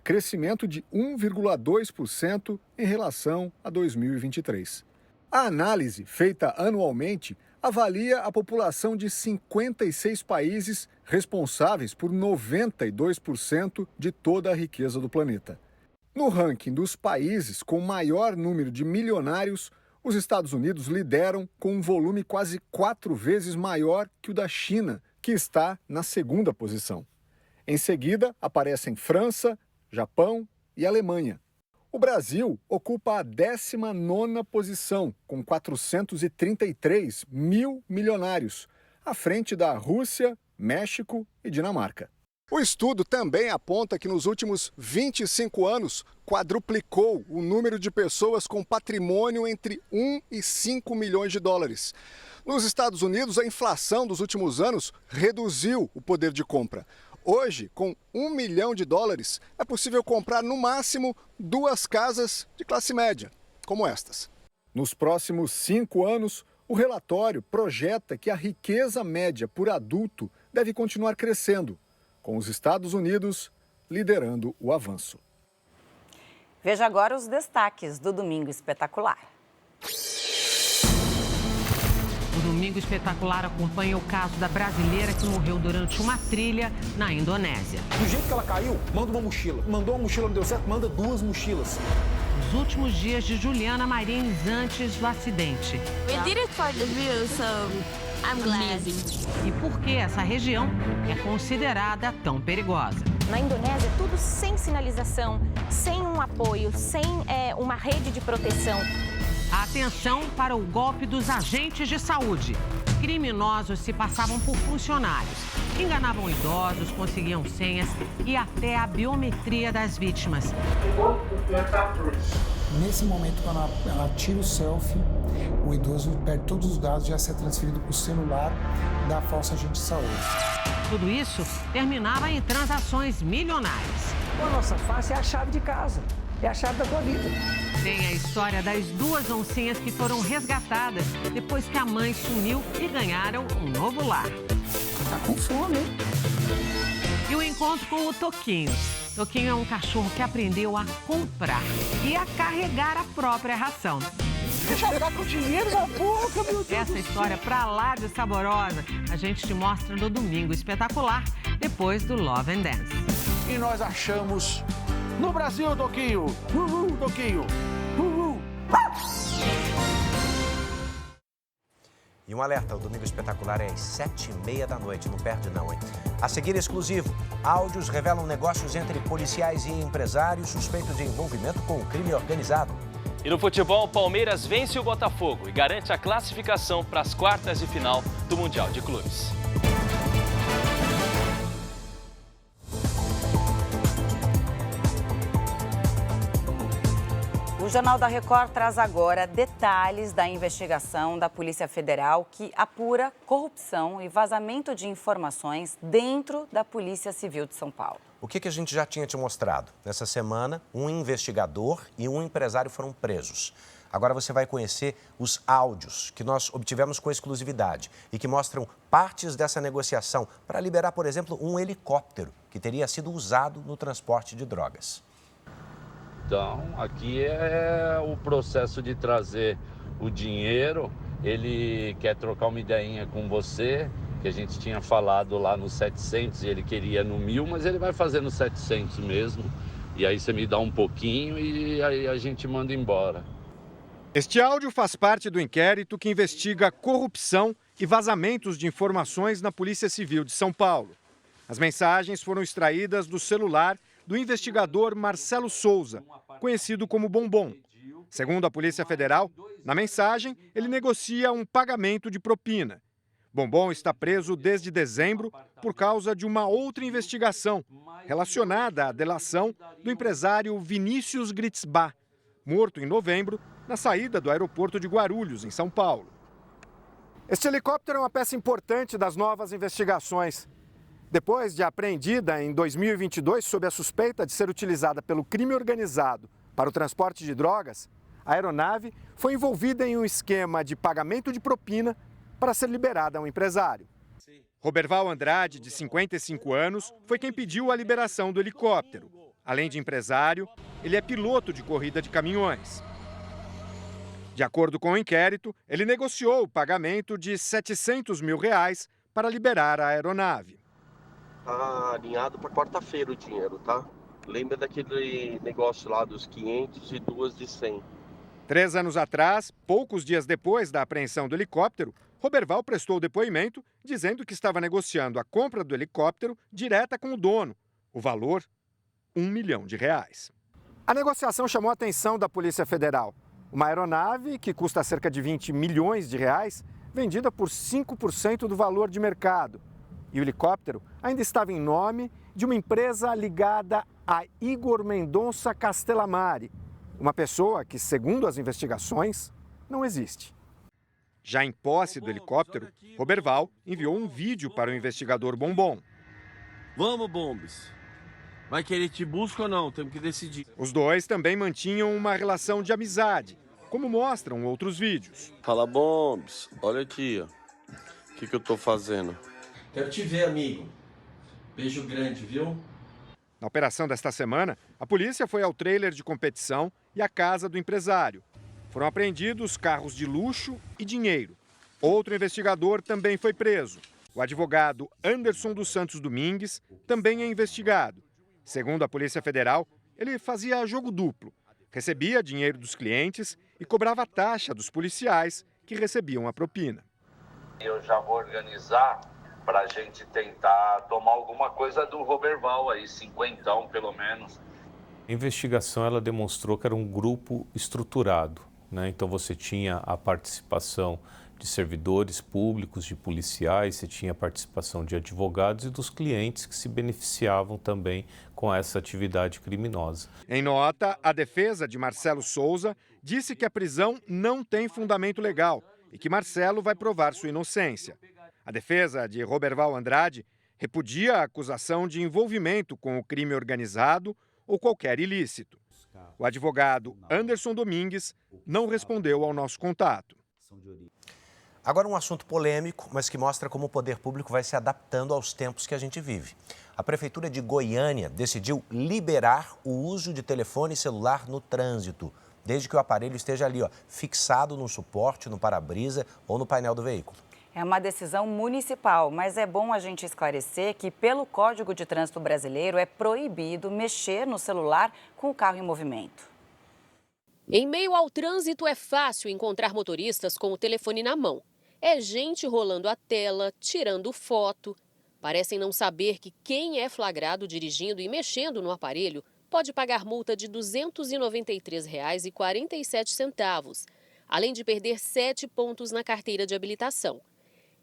crescimento de 1,2% em relação a 2023. A análise, feita anualmente, avalia a população de 56 países responsáveis por 92% de toda a riqueza do planeta. No ranking dos países com maior número de milionários, os Estados Unidos lideram com um volume quase 4 vezes maior que o da China, que está na segunda posição. Em seguida, aparecem França, Japão e Alemanha. O Brasil ocupa a 19ª posição, com 433 mil milionários, à frente da Rússia, México e Dinamarca. O estudo também aponta que nos últimos 25 anos quadruplicou o número de pessoas com patrimônio entre 1 e 5 milhões de dólares. Nos Estados Unidos, a inflação dos últimos anos reduziu o poder de compra. Hoje, com $1 milhão, é possível comprar no máximo 2 casas de classe média, como estas. Nos próximos 5 anos, o relatório projeta que a riqueza média por adulto deve continuar crescendo, com os Estados Unidos liderando o avanço. Veja agora os destaques do Domingo Espetacular. O Domingo Espetacular acompanha o caso da brasileira que morreu durante uma trilha na Indonésia. Do jeito que ela caiu, manda uma mochila. Mandou uma mochila, não deu certo, manda 2 mochilas. Os últimos dias de Juliana Marins antes do acidente. We did it for the view, so I'm glad. E por que essa região é considerada tão perigosa? Na Indonésia, tudo sem sinalização, sem um apoio, sem uma rede de proteção. Atenção para o golpe dos agentes de saúde. Criminosos se passavam por funcionários, enganavam idosos, conseguiam senhas e até a biometria das vítimas. Nesse momento, quando ela tira o selfie, o idoso perde todos os dados, já é transferido para o celular da falsa agente de saúde. Tudo isso terminava em transações milionárias. A nossa face é a chave de casa, é a chave da tua vida. Tem a história das 2 oncinhas que foram resgatadas depois que a mãe sumiu e ganharam um novo lar. Tá com fome, hein? E o encontro com o Toquinho. Toquinho é um cachorro que aprendeu a comprar e a carregar a própria ração. Deixa eu dar com dinheiro na boca, meu Deus. Essa história pra lá de saborosa a gente te mostra no Domingo Espetacular, depois do Love and Dance. E nós achamos no Brasil, Toquinho. Toquinho. E um alerta, o Domingo Espetacular é às 7h30 da noite, não perde não, hein? A seguir, exclusivo, áudios revelam negócios entre policiais e empresários suspeitos de envolvimento com o crime organizado. E no futebol, o Palmeiras vence o Botafogo e garante a classificação para as quartas de final do Mundial de Clubes. O Jornal da Record traz agora detalhes da investigação da Polícia Federal que apura corrupção e vazamento de informações dentro da Polícia Civil de São Paulo. O que a gente já tinha te mostrado? Nessa semana, um investigador e um empresário foram presos. Agora você vai conhecer os áudios que nós obtivemos com exclusividade e que mostram partes dessa negociação para liberar, por exemplo, um helicóptero que teria sido usado no transporte de drogas. Então, aqui é o processo de trazer o dinheiro. Ele quer trocar uma ideinha com você, que a gente tinha falado lá no 700 e ele queria no 1000, mas ele vai fazer no 700 mesmo. E aí você me dá um pouquinho e aí a gente manda embora. Este áudio faz parte do inquérito que investiga corrupção e vazamentos de informações na Polícia Civil de São Paulo. As mensagens foram extraídas do celular do investigador Marcelo Souza, conhecido como Bombom. Segundo a Polícia Federal, na mensagem ele negocia um pagamento de propina. Bombom está preso desde dezembro por causa de uma outra investigação relacionada à delação do empresário Vinícius Gritzbach, morto em novembro na saída do aeroporto de Guarulhos, em São Paulo. Este helicóptero é uma peça importante das novas investigações. Depois de apreendida em 2022 sob a suspeita de ser utilizada pelo crime organizado para o transporte de drogas, a aeronave foi envolvida em um esquema de pagamento de propina para ser liberada a um empresário. Roberval Andrade, de 55 anos, foi quem pediu a liberação do helicóptero. Além de empresário, ele é piloto de corrida de caminhões. De acordo com o inquérito, ele negociou o pagamento de R$700 mil para liberar a aeronave. Está alinhado para quarta-feira o dinheiro, tá? Lembra daquele negócio lá dos 500 e 2 de 100. 3 anos atrás, poucos dias depois da apreensão do helicóptero, Roberval prestou depoimento dizendo que estava negociando a compra do helicóptero direta com o dono. O valor, R$1 milhão. A negociação chamou a atenção da Polícia Federal. Uma aeronave que custa cerca de R$20 milhões, vendida por 5% do valor de mercado. E o helicóptero ainda estava em nome de uma empresa ligada a Igor Mendonça Castellamari, uma pessoa que, segundo as investigações, não existe. Já em posse do helicóptero, Roberval enviou um vídeo para o investigador Bombom. Vamos, Bombes. Vai querer te buscar ou não? Temos que decidir. Os dois também mantinham uma relação de amizade, como mostram outros vídeos. Fala, Bombes. Olha aqui, ó. O que eu tô fazendo? Quero te ver, amigo. Beijo grande, viu? Na operação desta semana, a polícia foi ao trailer de competição e à casa do empresário. Foram apreendidos carros de luxo e dinheiro. Outro investigador também foi preso. O advogado Anderson dos Santos Domingues também é investigado. Segundo a Polícia Federal, ele fazia jogo duplo. Recebia dinheiro dos clientes e cobrava taxa dos policiais que recebiam a propina. Eu já vou organizar para a gente tentar tomar alguma coisa do Roberval aí, 50 pelo menos. A investigação ela demonstrou que era um grupo estruturado, né? Então você tinha a participação de servidores públicos, de policiais, você tinha a participação de advogados e dos clientes que se beneficiavam também com essa atividade criminosa. Em nota, a defesa de Marcelo Souza disse que a prisão não tem fundamento legal e que Marcelo vai provar sua inocência. A defesa de Roberval Andrade repudia a acusação de envolvimento com o crime organizado ou qualquer ilícito. O advogado Anderson Domingues não respondeu ao nosso contato. Agora um assunto polêmico, mas que mostra como o poder público vai se adaptando aos tempos que a gente vive. A Prefeitura de Goiânia decidiu liberar o uso de telefone celular no trânsito, desde que o aparelho esteja ali, fixado no suporte, no para-brisa ou no painel do veículo. É uma decisão municipal, mas é bom a gente esclarecer que, pelo Código de Trânsito Brasileiro, é proibido mexer no celular com o carro em movimento. Em meio ao trânsito, é fácil encontrar motoristas com o telefone na mão. É gente rolando a tela, tirando foto. Parecem não saber que quem é flagrado dirigindo e mexendo no aparelho pode pagar multa de R$ 293,47, além de perder 7 pontos na carteira de habilitação.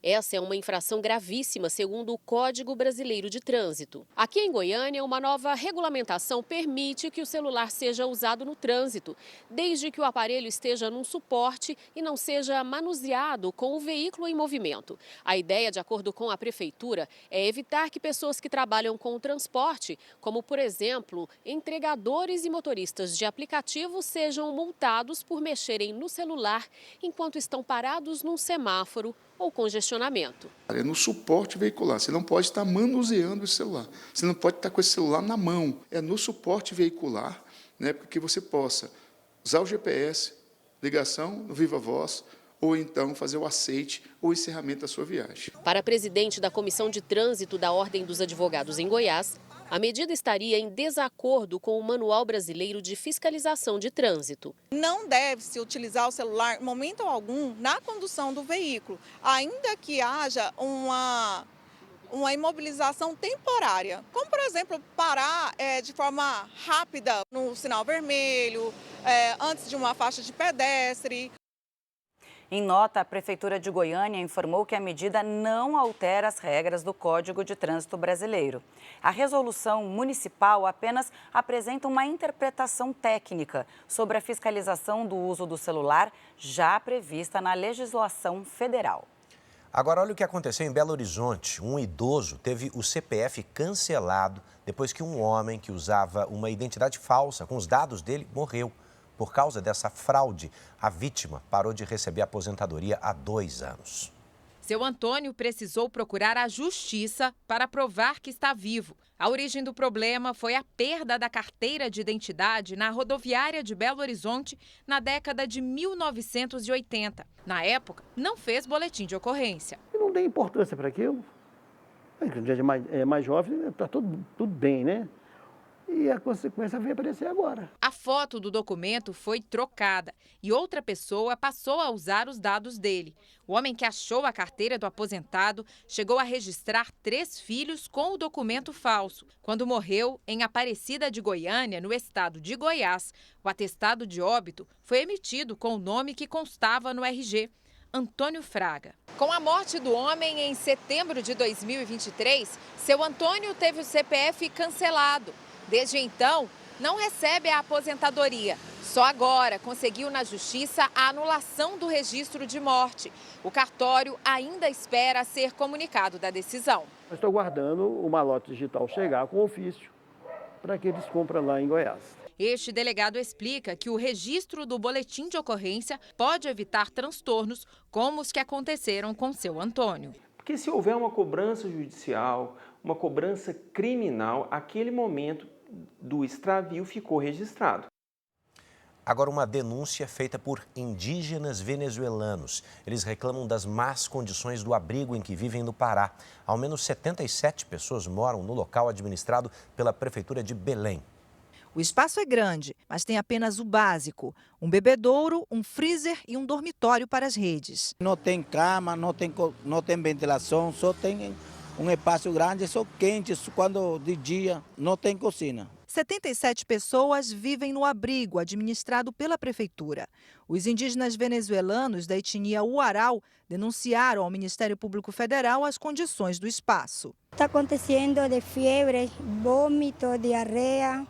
Essa é uma infração gravíssima, segundo o Código Brasileiro de Trânsito. Aqui em Goiânia, uma nova regulamentação permite que o celular seja usado no trânsito, desde que o aparelho esteja num suporte e não seja manuseado com o veículo em movimento. A ideia, de acordo com a Prefeitura, é evitar que pessoas que trabalham com o transporte, como, por exemplo, entregadores e motoristas de aplicativo, sejam multados por mexerem no celular enquanto estão parados num semáforo ou congestionamento. É no suporte veicular, você não pode estar manuseando o celular, você não pode estar com esse celular na mão. É no suporte veicular, né, para que você possa usar o GPS, ligação no Viva Voz, ou então fazer o aceite ou encerramento da sua viagem. Para a presidente da Comissão de Trânsito da Ordem dos Advogados em Goiás, a medida estaria em desacordo com o Manual Brasileiro de Fiscalização de Trânsito. Não deve-se utilizar o celular em momento algum na condução do veículo, ainda que haja uma imobilização temporária, como, por exemplo, parar de forma rápida no sinal vermelho, antes de uma faixa de pedestre. Em nota, a Prefeitura de Goiânia informou que a medida não altera as regras do Código de Trânsito Brasileiro. A resolução municipal apenas apresenta uma interpretação técnica sobre a fiscalização do uso do celular já prevista na legislação federal. Agora, olha o que aconteceu em Belo Horizonte. Um idoso teve o CPF cancelado depois que um homem que usava uma identidade falsa com os dados dele morreu. Por causa dessa fraude, a vítima parou de receber aposentadoria há 2 anos. Seu Antônio precisou procurar a justiça para provar que está vivo. A origem do problema foi a perda da carteira de identidade na rodoviária de Belo Horizonte na década de 1980. Na época, não fez boletim de ocorrência. Eu não dei importância para aquilo. É mais jovem, está tudo bem, né? E a consequência veio aparecer agora. A foto do documento foi trocada e outra pessoa passou a usar os dados dele. O homem que achou a carteira do aposentado chegou a registrar 3 filhos com o documento falso. Quando morreu, em Aparecida de Goiânia, no estado de Goiás, o atestado de óbito foi emitido com o nome que constava no RG, Antônio Fraga. Com a morte do homem em setembro de 2023, seu Antônio teve o CPF cancelado. Desde então, não recebe a aposentadoria. Só agora conseguiu na Justiça a anulação do registro de morte. O cartório ainda espera ser comunicado da decisão. Eu estou guardando o malote digital chegar com ofício para que eles comprem lá em Goiás. Este delegado explica que o registro do boletim de ocorrência pode evitar transtornos como os que aconteceram com seu Antônio. Porque se houver uma cobrança judicial, uma cobrança criminal, aquele momento do extravio ficou registrado. Agora, uma denúncia feita por indígenas venezuelanos. Eles reclamam das más condições do abrigo em que vivem no Pará. Ao menos 77 pessoas moram no local administrado pela Prefeitura de Belém. O espaço é grande, mas tem apenas o básico: um bebedouro, um freezer e um dormitório para as redes. Não tem cama, não tem ventilação, só tem um espaço grande, só quente, quando de dia não tem cozinha. 77 pessoas vivem no abrigo administrado pela prefeitura. Os indígenas venezuelanos da etnia Uarau denunciaram ao Ministério Público Federal as condições do espaço. Está acontecendo de febre, vômito, diarreia.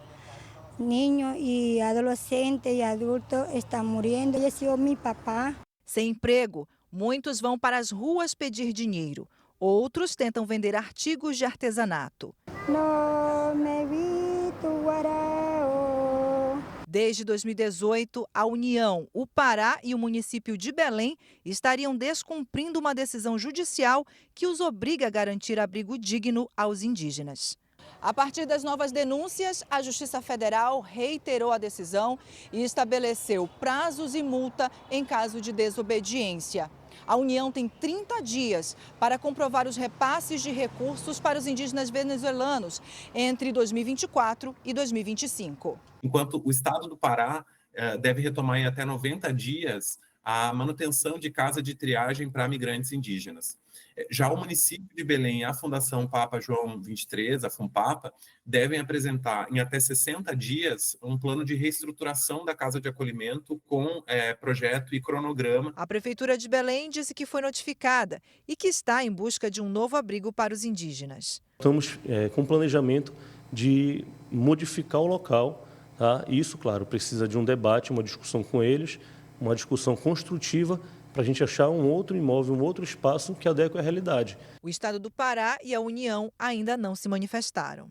Niños e adolescentes e adultos estão morrendo. Esse é o meu papá. Sem emprego, muitos vão para as ruas pedir dinheiro. Outros tentam vender artigos de artesanato. Não me vi tu Uarau. Desde 2018, a União, o Pará e o município de Belém estariam descumprindo uma decisão judicial que os obriga a garantir abrigo digno aos indígenas. A partir das novas denúncias, a Justiça Federal reiterou a decisão e estabeleceu prazos e multa em caso de desobediência. A União tem 30 dias para comprovar os repasses de recursos para os indígenas venezuelanos entre 2024 e 2025. Enquanto o Estado do Pará deve retomar em até 90 dias a manutenção de casa de triagem para migrantes indígenas. Já o município de Belém e a Fundação Papa João XXIII, a FUNPAPA, devem apresentar em até 60 dias um plano de reestruturação da casa de acolhimento com projeto e cronograma. A Prefeitura de Belém disse que foi notificada e que está em busca de um novo abrigo para os indígenas. Estamos com planejamento de modificar o local. Tá? Isso, claro, precisa de um debate, uma discussão com eles, uma discussão construtiva, para a gente achar um outro imóvel, um outro espaço que adeque à realidade. O Estado do Pará e a União ainda não se manifestaram.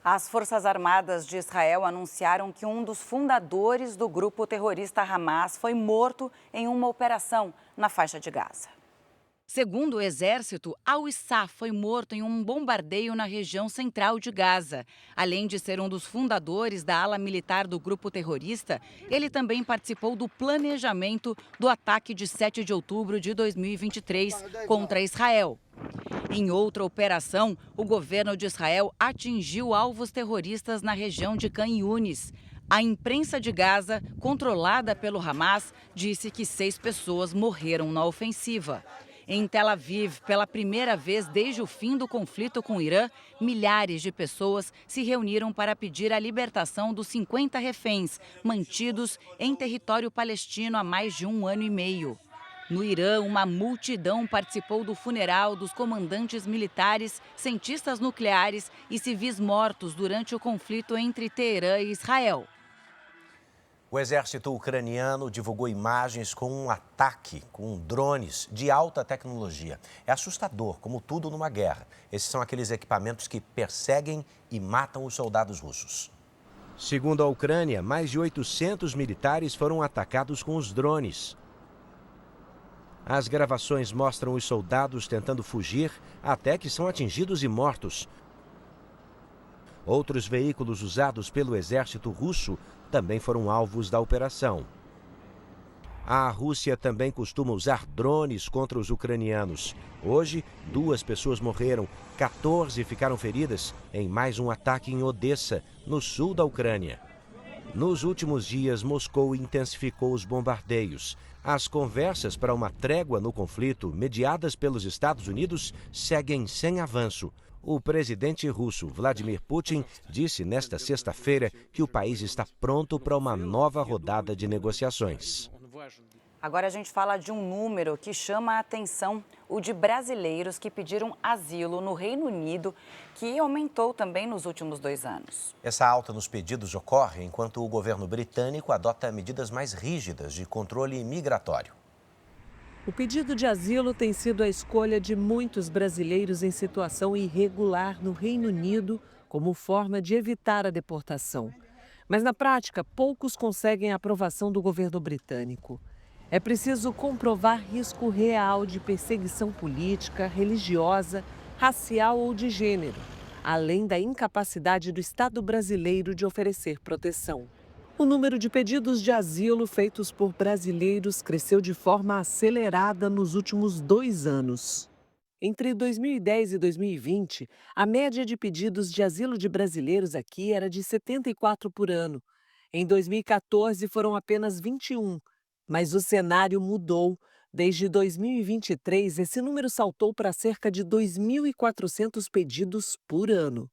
As Forças Armadas de Israel anunciaram que um dos fundadores do grupo terrorista Hamas foi morto em uma operação na faixa de Gaza. Segundo o Exército, Al-Issa foi morto em um bombardeio na região central de Gaza. Além de ser um dos fundadores da ala militar do grupo terrorista, ele também participou do planejamento do ataque de 7 de outubro de 2023 contra Israel. Em outra operação, o governo de Israel atingiu alvos terroristas na região de Khan Yunis. A imprensa de Gaza, controlada pelo Hamas, disse que 6 pessoas morreram na ofensiva. Em Tel Aviv, pela primeira vez desde o fim do conflito com o Irã, milhares de pessoas se reuniram para pedir a libertação dos 50 reféns mantidos em território palestino há mais de 1 ano e meio. No Irã, uma multidão participou do funeral dos comandantes militares, cientistas nucleares e civis mortos durante o conflito entre Teherã e Israel. O exército ucraniano divulgou imagens com um ataque com drones de alta tecnologia. É assustador, como tudo numa guerra. Esses são aqueles equipamentos que perseguem e matam os soldados russos. Segundo a Ucrânia, mais de 800 militares foram atacados com os drones. As gravações mostram os soldados tentando fugir até que são atingidos e mortos. Outros veículos usados pelo exército russo também foram alvos da operação. A Rússia também costuma usar drones contra os ucranianos. Hoje, 2 pessoas morreram, 14 ficaram feridas em mais um ataque em Odessa, no sul da Ucrânia. Nos últimos dias, Moscou intensificou os bombardeios. As conversas para uma trégua no conflito, mediadas pelos Estados Unidos, seguem sem avanço. O presidente russo Vladimir Putin disse nesta sexta-feira que o país está pronto para uma nova rodada de negociações. Agora a gente fala de um número que chama a atenção, o de brasileiros que pediram asilo no Reino Unido, que aumentou também nos últimos 2 anos. Essa alta nos pedidos ocorre enquanto o governo britânico adota medidas mais rígidas de controle migratório. O pedido de asilo tem sido a escolha de muitos brasileiros em situação irregular no Reino Unido como forma de evitar a deportação. Mas, na prática, poucos conseguem a aprovação do governo britânico. É preciso comprovar risco real de perseguição política, religiosa, racial ou de gênero, além da incapacidade do Estado brasileiro de oferecer proteção. O número de pedidos de asilo feitos por brasileiros cresceu de forma acelerada nos últimos 2 anos. Entre 2010 e 2020, a média de pedidos de asilo de brasileiros aqui era de 74 por ano. Em 2014, foram apenas 21. Mas o cenário mudou. Desde 2023, esse número saltou para cerca de 2.400 pedidos por ano.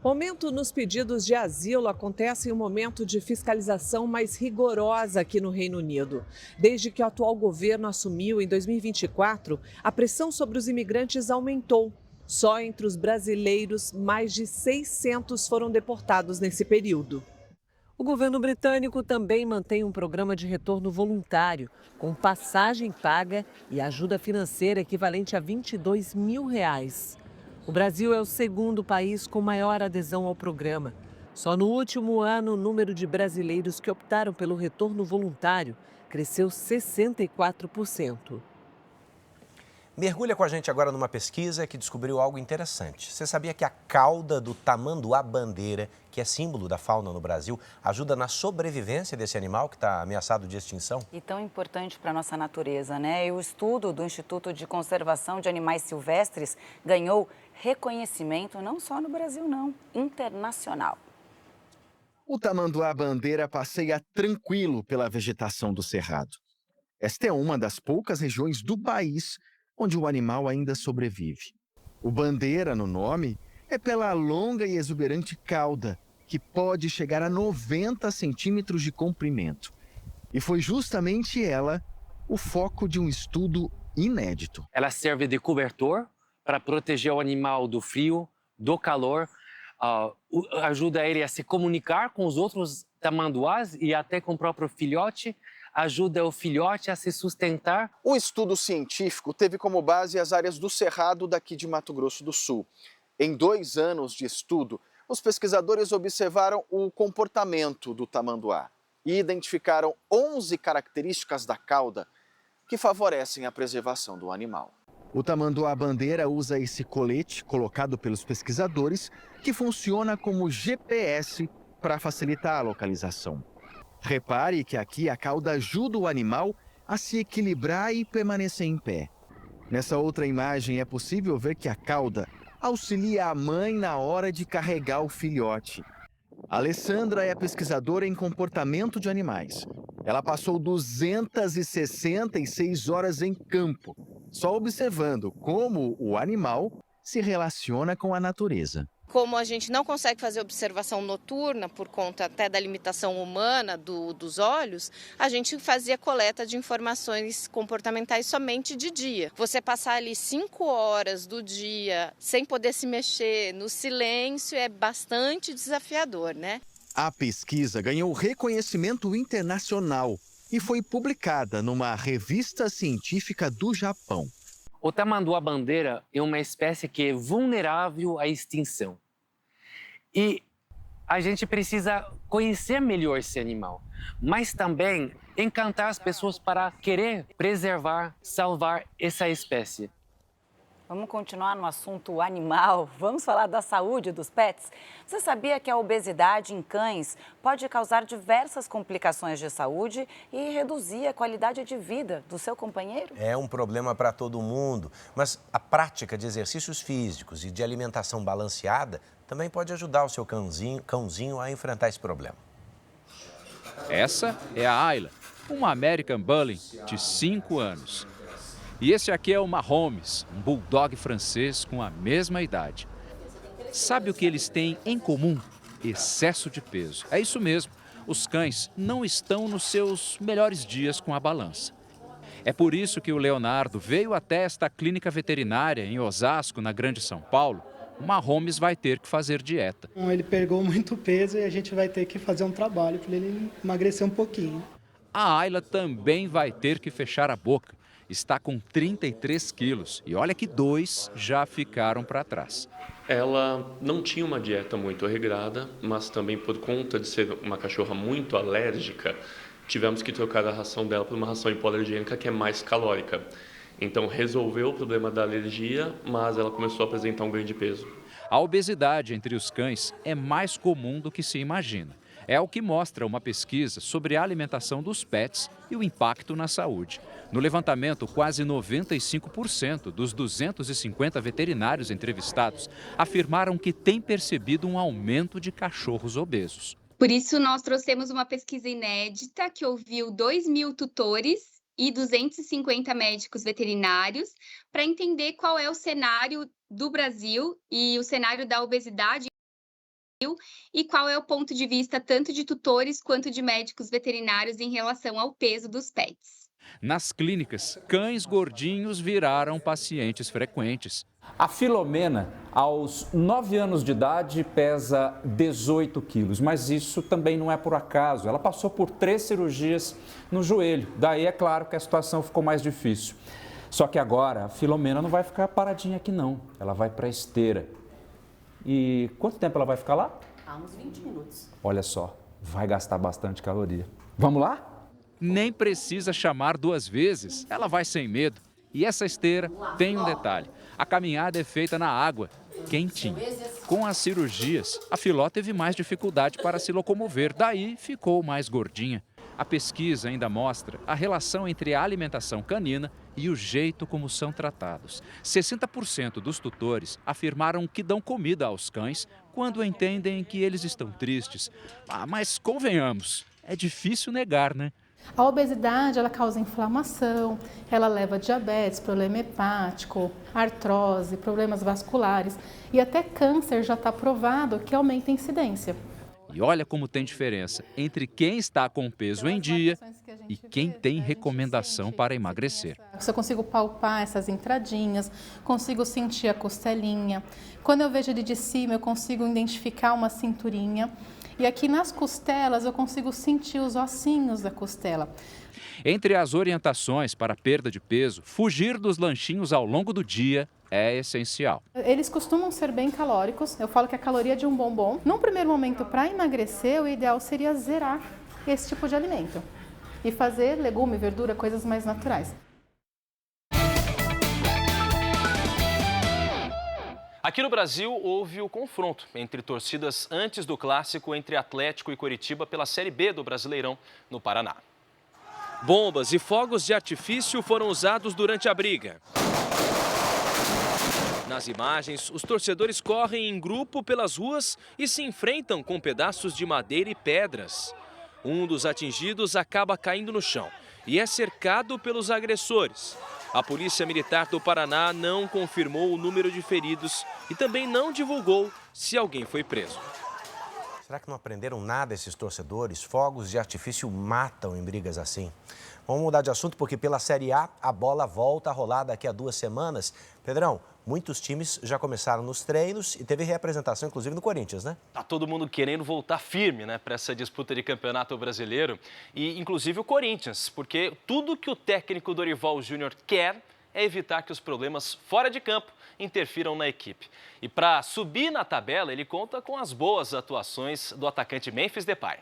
O aumento nos pedidos de asilo acontece em um momento de fiscalização mais rigorosa aqui no Reino Unido. Desde que o atual governo assumiu em 2024, a pressão sobre os imigrantes aumentou. Só entre os brasileiros, mais de 600 foram deportados nesse período. O governo britânico também mantém um programa de retorno voluntário, com passagem paga e ajuda financeira equivalente a R$22 mil. O Brasil é o segundo país com maior adesão ao programa. Só no último ano, o número de brasileiros que optaram pelo retorno voluntário cresceu 64%. Mergulha com a gente agora numa pesquisa que descobriu algo interessante. Você sabia que a cauda do tamanduá-bandeira, que é símbolo da fauna no Brasil, ajuda na sobrevivência desse animal que está ameaçado de extinção? E tão importante para a nossa natureza, né? E o estudo do Instituto de Conservação de Animais Silvestres ganhou reconhecimento não só no Brasil, não, internacional. O tamanduá-bandeira passeia tranquilo pela vegetação do Cerrado. Esta é uma das poucas regiões do país onde o animal ainda sobrevive. O bandeira, no nome, é pela longa e exuberante cauda, que pode chegar a 90 centímetros de comprimento. E foi justamente ela o foco de um estudo inédito. Ela serve de cobertor para proteger o animal do frio, do calor, ajuda ele a se comunicar com os outros tamanduás e até com o próprio filhote, ajuda o filhote a se sustentar. O estudo científico teve como base as áreas do Cerrado daqui de Mato Grosso do Sul. Em 2 anos de estudo, os pesquisadores observaram o comportamento do tamanduá e identificaram 11 características da cauda que favorecem a preservação do animal. O tamanduá-bandeira usa esse colete colocado pelos pesquisadores que funciona como GPS para facilitar a localização. Repare que aqui a cauda ajuda o animal a se equilibrar e permanecer em pé. Nessa outra imagem é possível ver que a cauda auxilia a mãe na hora de carregar o filhote. A Alessandra é pesquisadora em comportamento de animais. Ela passou 266 horas em campo, só observando como o animal se relaciona com a natureza. Como a gente não consegue fazer observação noturna por conta até da limitação humana dos olhos, a gente fazia coleta de informações comportamentais somente de dia. Você passar ali 5 horas do dia sem poder se mexer, no silêncio, é bastante desafiador, né? A pesquisa ganhou reconhecimento internacional e foi publicada numa revista científica do Japão. O tamanduá-bandeira é uma espécie que é vulnerável à extinção. E a gente precisa conhecer melhor esse animal, mas também encantar as pessoas para querer preservar, salvar essa espécie. Vamos continuar no assunto animal. Vamos falar da saúde dos pets? Você sabia que a obesidade em cães pode causar diversas complicações de saúde e reduzir a qualidade de vida do seu companheiro? É um problema para todo mundo, mas a prática de exercícios físicos e de alimentação balanceada também pode ajudar o seu cãozinho a enfrentar esse problema. Essa é a Ayla, uma American Bully de 5 anos. E esse aqui é o Mahomes, um bulldog francês com a mesma idade. Sabe o que eles têm em comum? Excesso de peso. É isso mesmo, os cães não estão nos seus melhores dias com a balança. É por isso que o Leonardo veio até esta clínica veterinária em Osasco, na Grande São Paulo. O Mahomes vai ter que fazer dieta. Ele pegou muito peso e a gente vai ter que fazer um trabalho para ele emagrecer um pouquinho. A Ayla também vai ter que fechar a boca. Está com 33 quilos e olha que 2 já ficaram para trás. Ela não tinha uma dieta muito regrada, mas também por conta de ser uma cachorra muito alérgica, tivemos que trocar a ração dela por uma ração hipoalergênica que é mais calórica. Então resolveu o problema da alergia, mas ela começou a apresentar um ganho de peso. A obesidade entre os cães é mais comum do que se imagina. É o que mostra uma pesquisa sobre a alimentação dos pets e o impacto na saúde. No levantamento, quase 95% dos 250 veterinários entrevistados afirmaram que têm percebido um aumento de cachorros obesos. Por isso, nós trouxemos uma pesquisa inédita que ouviu 2.000 tutores e 250 médicos veterinários para entender qual é o cenário do Brasil e o cenário da obesidade E qual é o ponto de vista tanto de tutores quanto de médicos veterinários em relação ao peso dos pets? Nas clínicas, cães gordinhos viraram pacientes frequentes. A Filomena, aos 9 anos de idade, pesa 18 quilos, mas isso também não é por acaso. Ela passou por 3 cirurgias no joelho, daí é claro que a situação ficou mais difícil. Só que agora a Filomena não vai ficar paradinha aqui não, ela vai para a esteira. E quanto tempo ela vai ficar lá? Há uns 20 minutos. Olha só, vai gastar bastante caloria. Vamos lá? Nem precisa chamar 2 vezes, ela vai sem medo. E essa esteira tem um detalhe, a caminhada é feita na água, quentinha. Com as cirurgias, a Filó teve mais dificuldade para se locomover, daí ficou mais gordinha. A pesquisa ainda mostra a relação entre a alimentação canina e o jeito como são tratados. 60% dos tutores afirmaram que dão comida aos cães quando entendem que eles estão tristes. Mas convenhamos, é difícil negar, né? A obesidade, ela causa inflamação, ela leva a diabetes, problema hepático, artrose, problemas vasculares e até câncer já está provado que aumenta a incidência. E olha como tem diferença entre quem está com peso em dia e quem tem recomendação para emagrecer. Se eu consigo palpar essas entradinhas, consigo sentir a costelinha. Quando eu vejo ele de cima, eu consigo identificar uma cinturinha. E aqui nas costelas eu consigo sentir os ossinhos da costela. Entre as orientações para a perda de peso, fugir dos lanchinhos ao longo do dia é essencial. Eles costumam ser bem calóricos, eu falo que a caloria de um bombom. Num primeiro momento, para emagrecer, o ideal seria zerar esse tipo de alimento e fazer legume, verdura, coisas mais naturais. Aqui no Brasil, houve o confronto entre torcidas antes do clássico entre Atlético e Coritiba pela Série B do Brasileirão, no Paraná. Bombas e fogos de artifício foram usados durante a briga. Nas imagens, os torcedores correm em grupo pelas ruas e se enfrentam com pedaços de madeira e pedras. Um dos atingidos acaba caindo no chão e é cercado pelos agressores. A Polícia Militar do Paraná não confirmou o número de feridos e também não divulgou se alguém foi preso. Será que não aprenderam nada esses torcedores? Fogos de artifício matam em brigas assim. Vamos mudar de assunto porque pela Série A a bola volta a rolar daqui a 2 semanas. Pedrão, muitos times já começaram nos treinos e teve representação inclusive no Corinthians, né? Tá todo mundo querendo voltar firme, né, para essa disputa de campeonato brasileiro e inclusive o Corinthians, porque tudo que o técnico Dorival Júnior quer é evitar que os problemas fora de campo interfiram na equipe. E para subir na tabela, ele conta com as boas atuações do atacante Memphis Depay.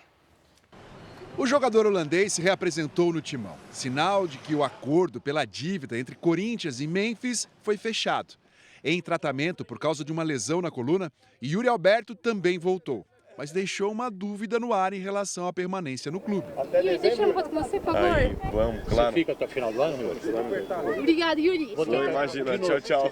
O jogador holandês se reapresentou no timão, sinal de que o acordo pela dívida entre Corinthians e Memphis foi fechado. Em tratamento por causa de uma lesão na coluna, Yuri Alberto também voltou, mas deixou uma dúvida no ar em relação à permanência no clube. Yuri, deixa eu uma foto com você, por favor. Aí, vamos, claro. Você fica até o final do ano, Yuri? Obrigado, Yuri. Imagina, tchau, tchau.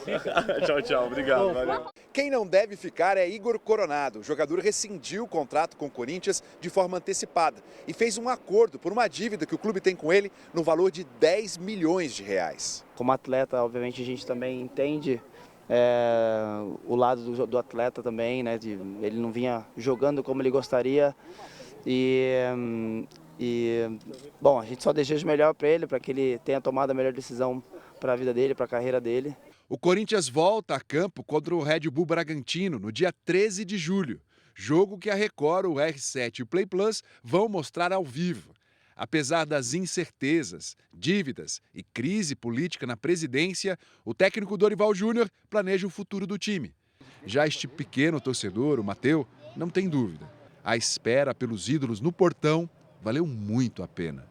Tchau, tchau, obrigado. Valeu. Quem não deve ficar é Igor Coronado. O jogador rescindiu o contrato com o Corinthians de forma antecipada e fez um acordo por uma dívida que o clube tem com ele no valor de 10 milhões de reais. Como atleta, obviamente, a gente também entende o lado do atleta também, né? Ele não vinha jogando como ele gostaria bom, a gente só deseja o melhor para ele, para que ele tenha tomado a melhor decisão para a vida dele, para a carreira dele. O Corinthians volta a campo contra o Red Bull Bragantino no dia 13 de julho, jogo que a Record, o R7 e o Play Plus vão mostrar ao vivo. Apesar das incertezas, dívidas e crise política na presidência, o técnico Dorival Júnior planeja o futuro do time. Já este pequeno torcedor, o Mateu, não tem dúvida. A espera pelos ídolos no portão valeu muito a pena.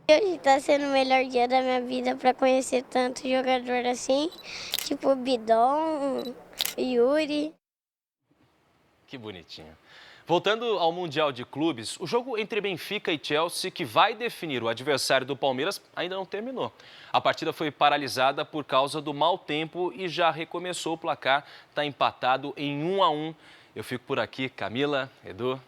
Hoje está sendo o melhor dia da minha vida para conhecer tanto jogador assim, tipo Bidon, Yuri. Que bonitinho. Voltando ao Mundial de Clubes, o jogo entre Benfica e Chelsea, que vai definir o adversário do Palmeiras, ainda não terminou. A partida foi paralisada por causa do mau tempo e já recomeçou. O placar está empatado em 1-1. Eu fico por aqui, Camila, Edu.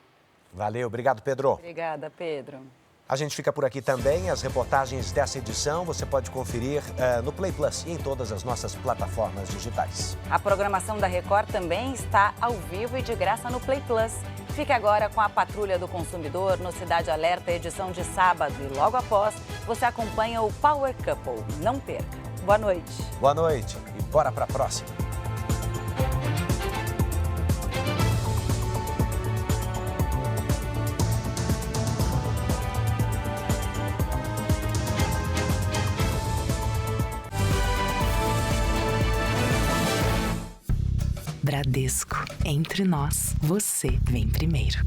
Valeu, obrigado, Pedro. Obrigada, Pedro. A gente fica por aqui também. As reportagens dessa edição você pode conferir no Play Plus e em todas as nossas plataformas digitais. A programação da Record também está ao vivo e de graça no Play Plus. Fique agora com a Patrulha do Consumidor no Cidade Alerta, edição de sábado. E logo após, você acompanha o Power Couple. Não perca. Boa noite. Boa noite e bora para a próxima. Bradesco, entre nós, você vem primeiro.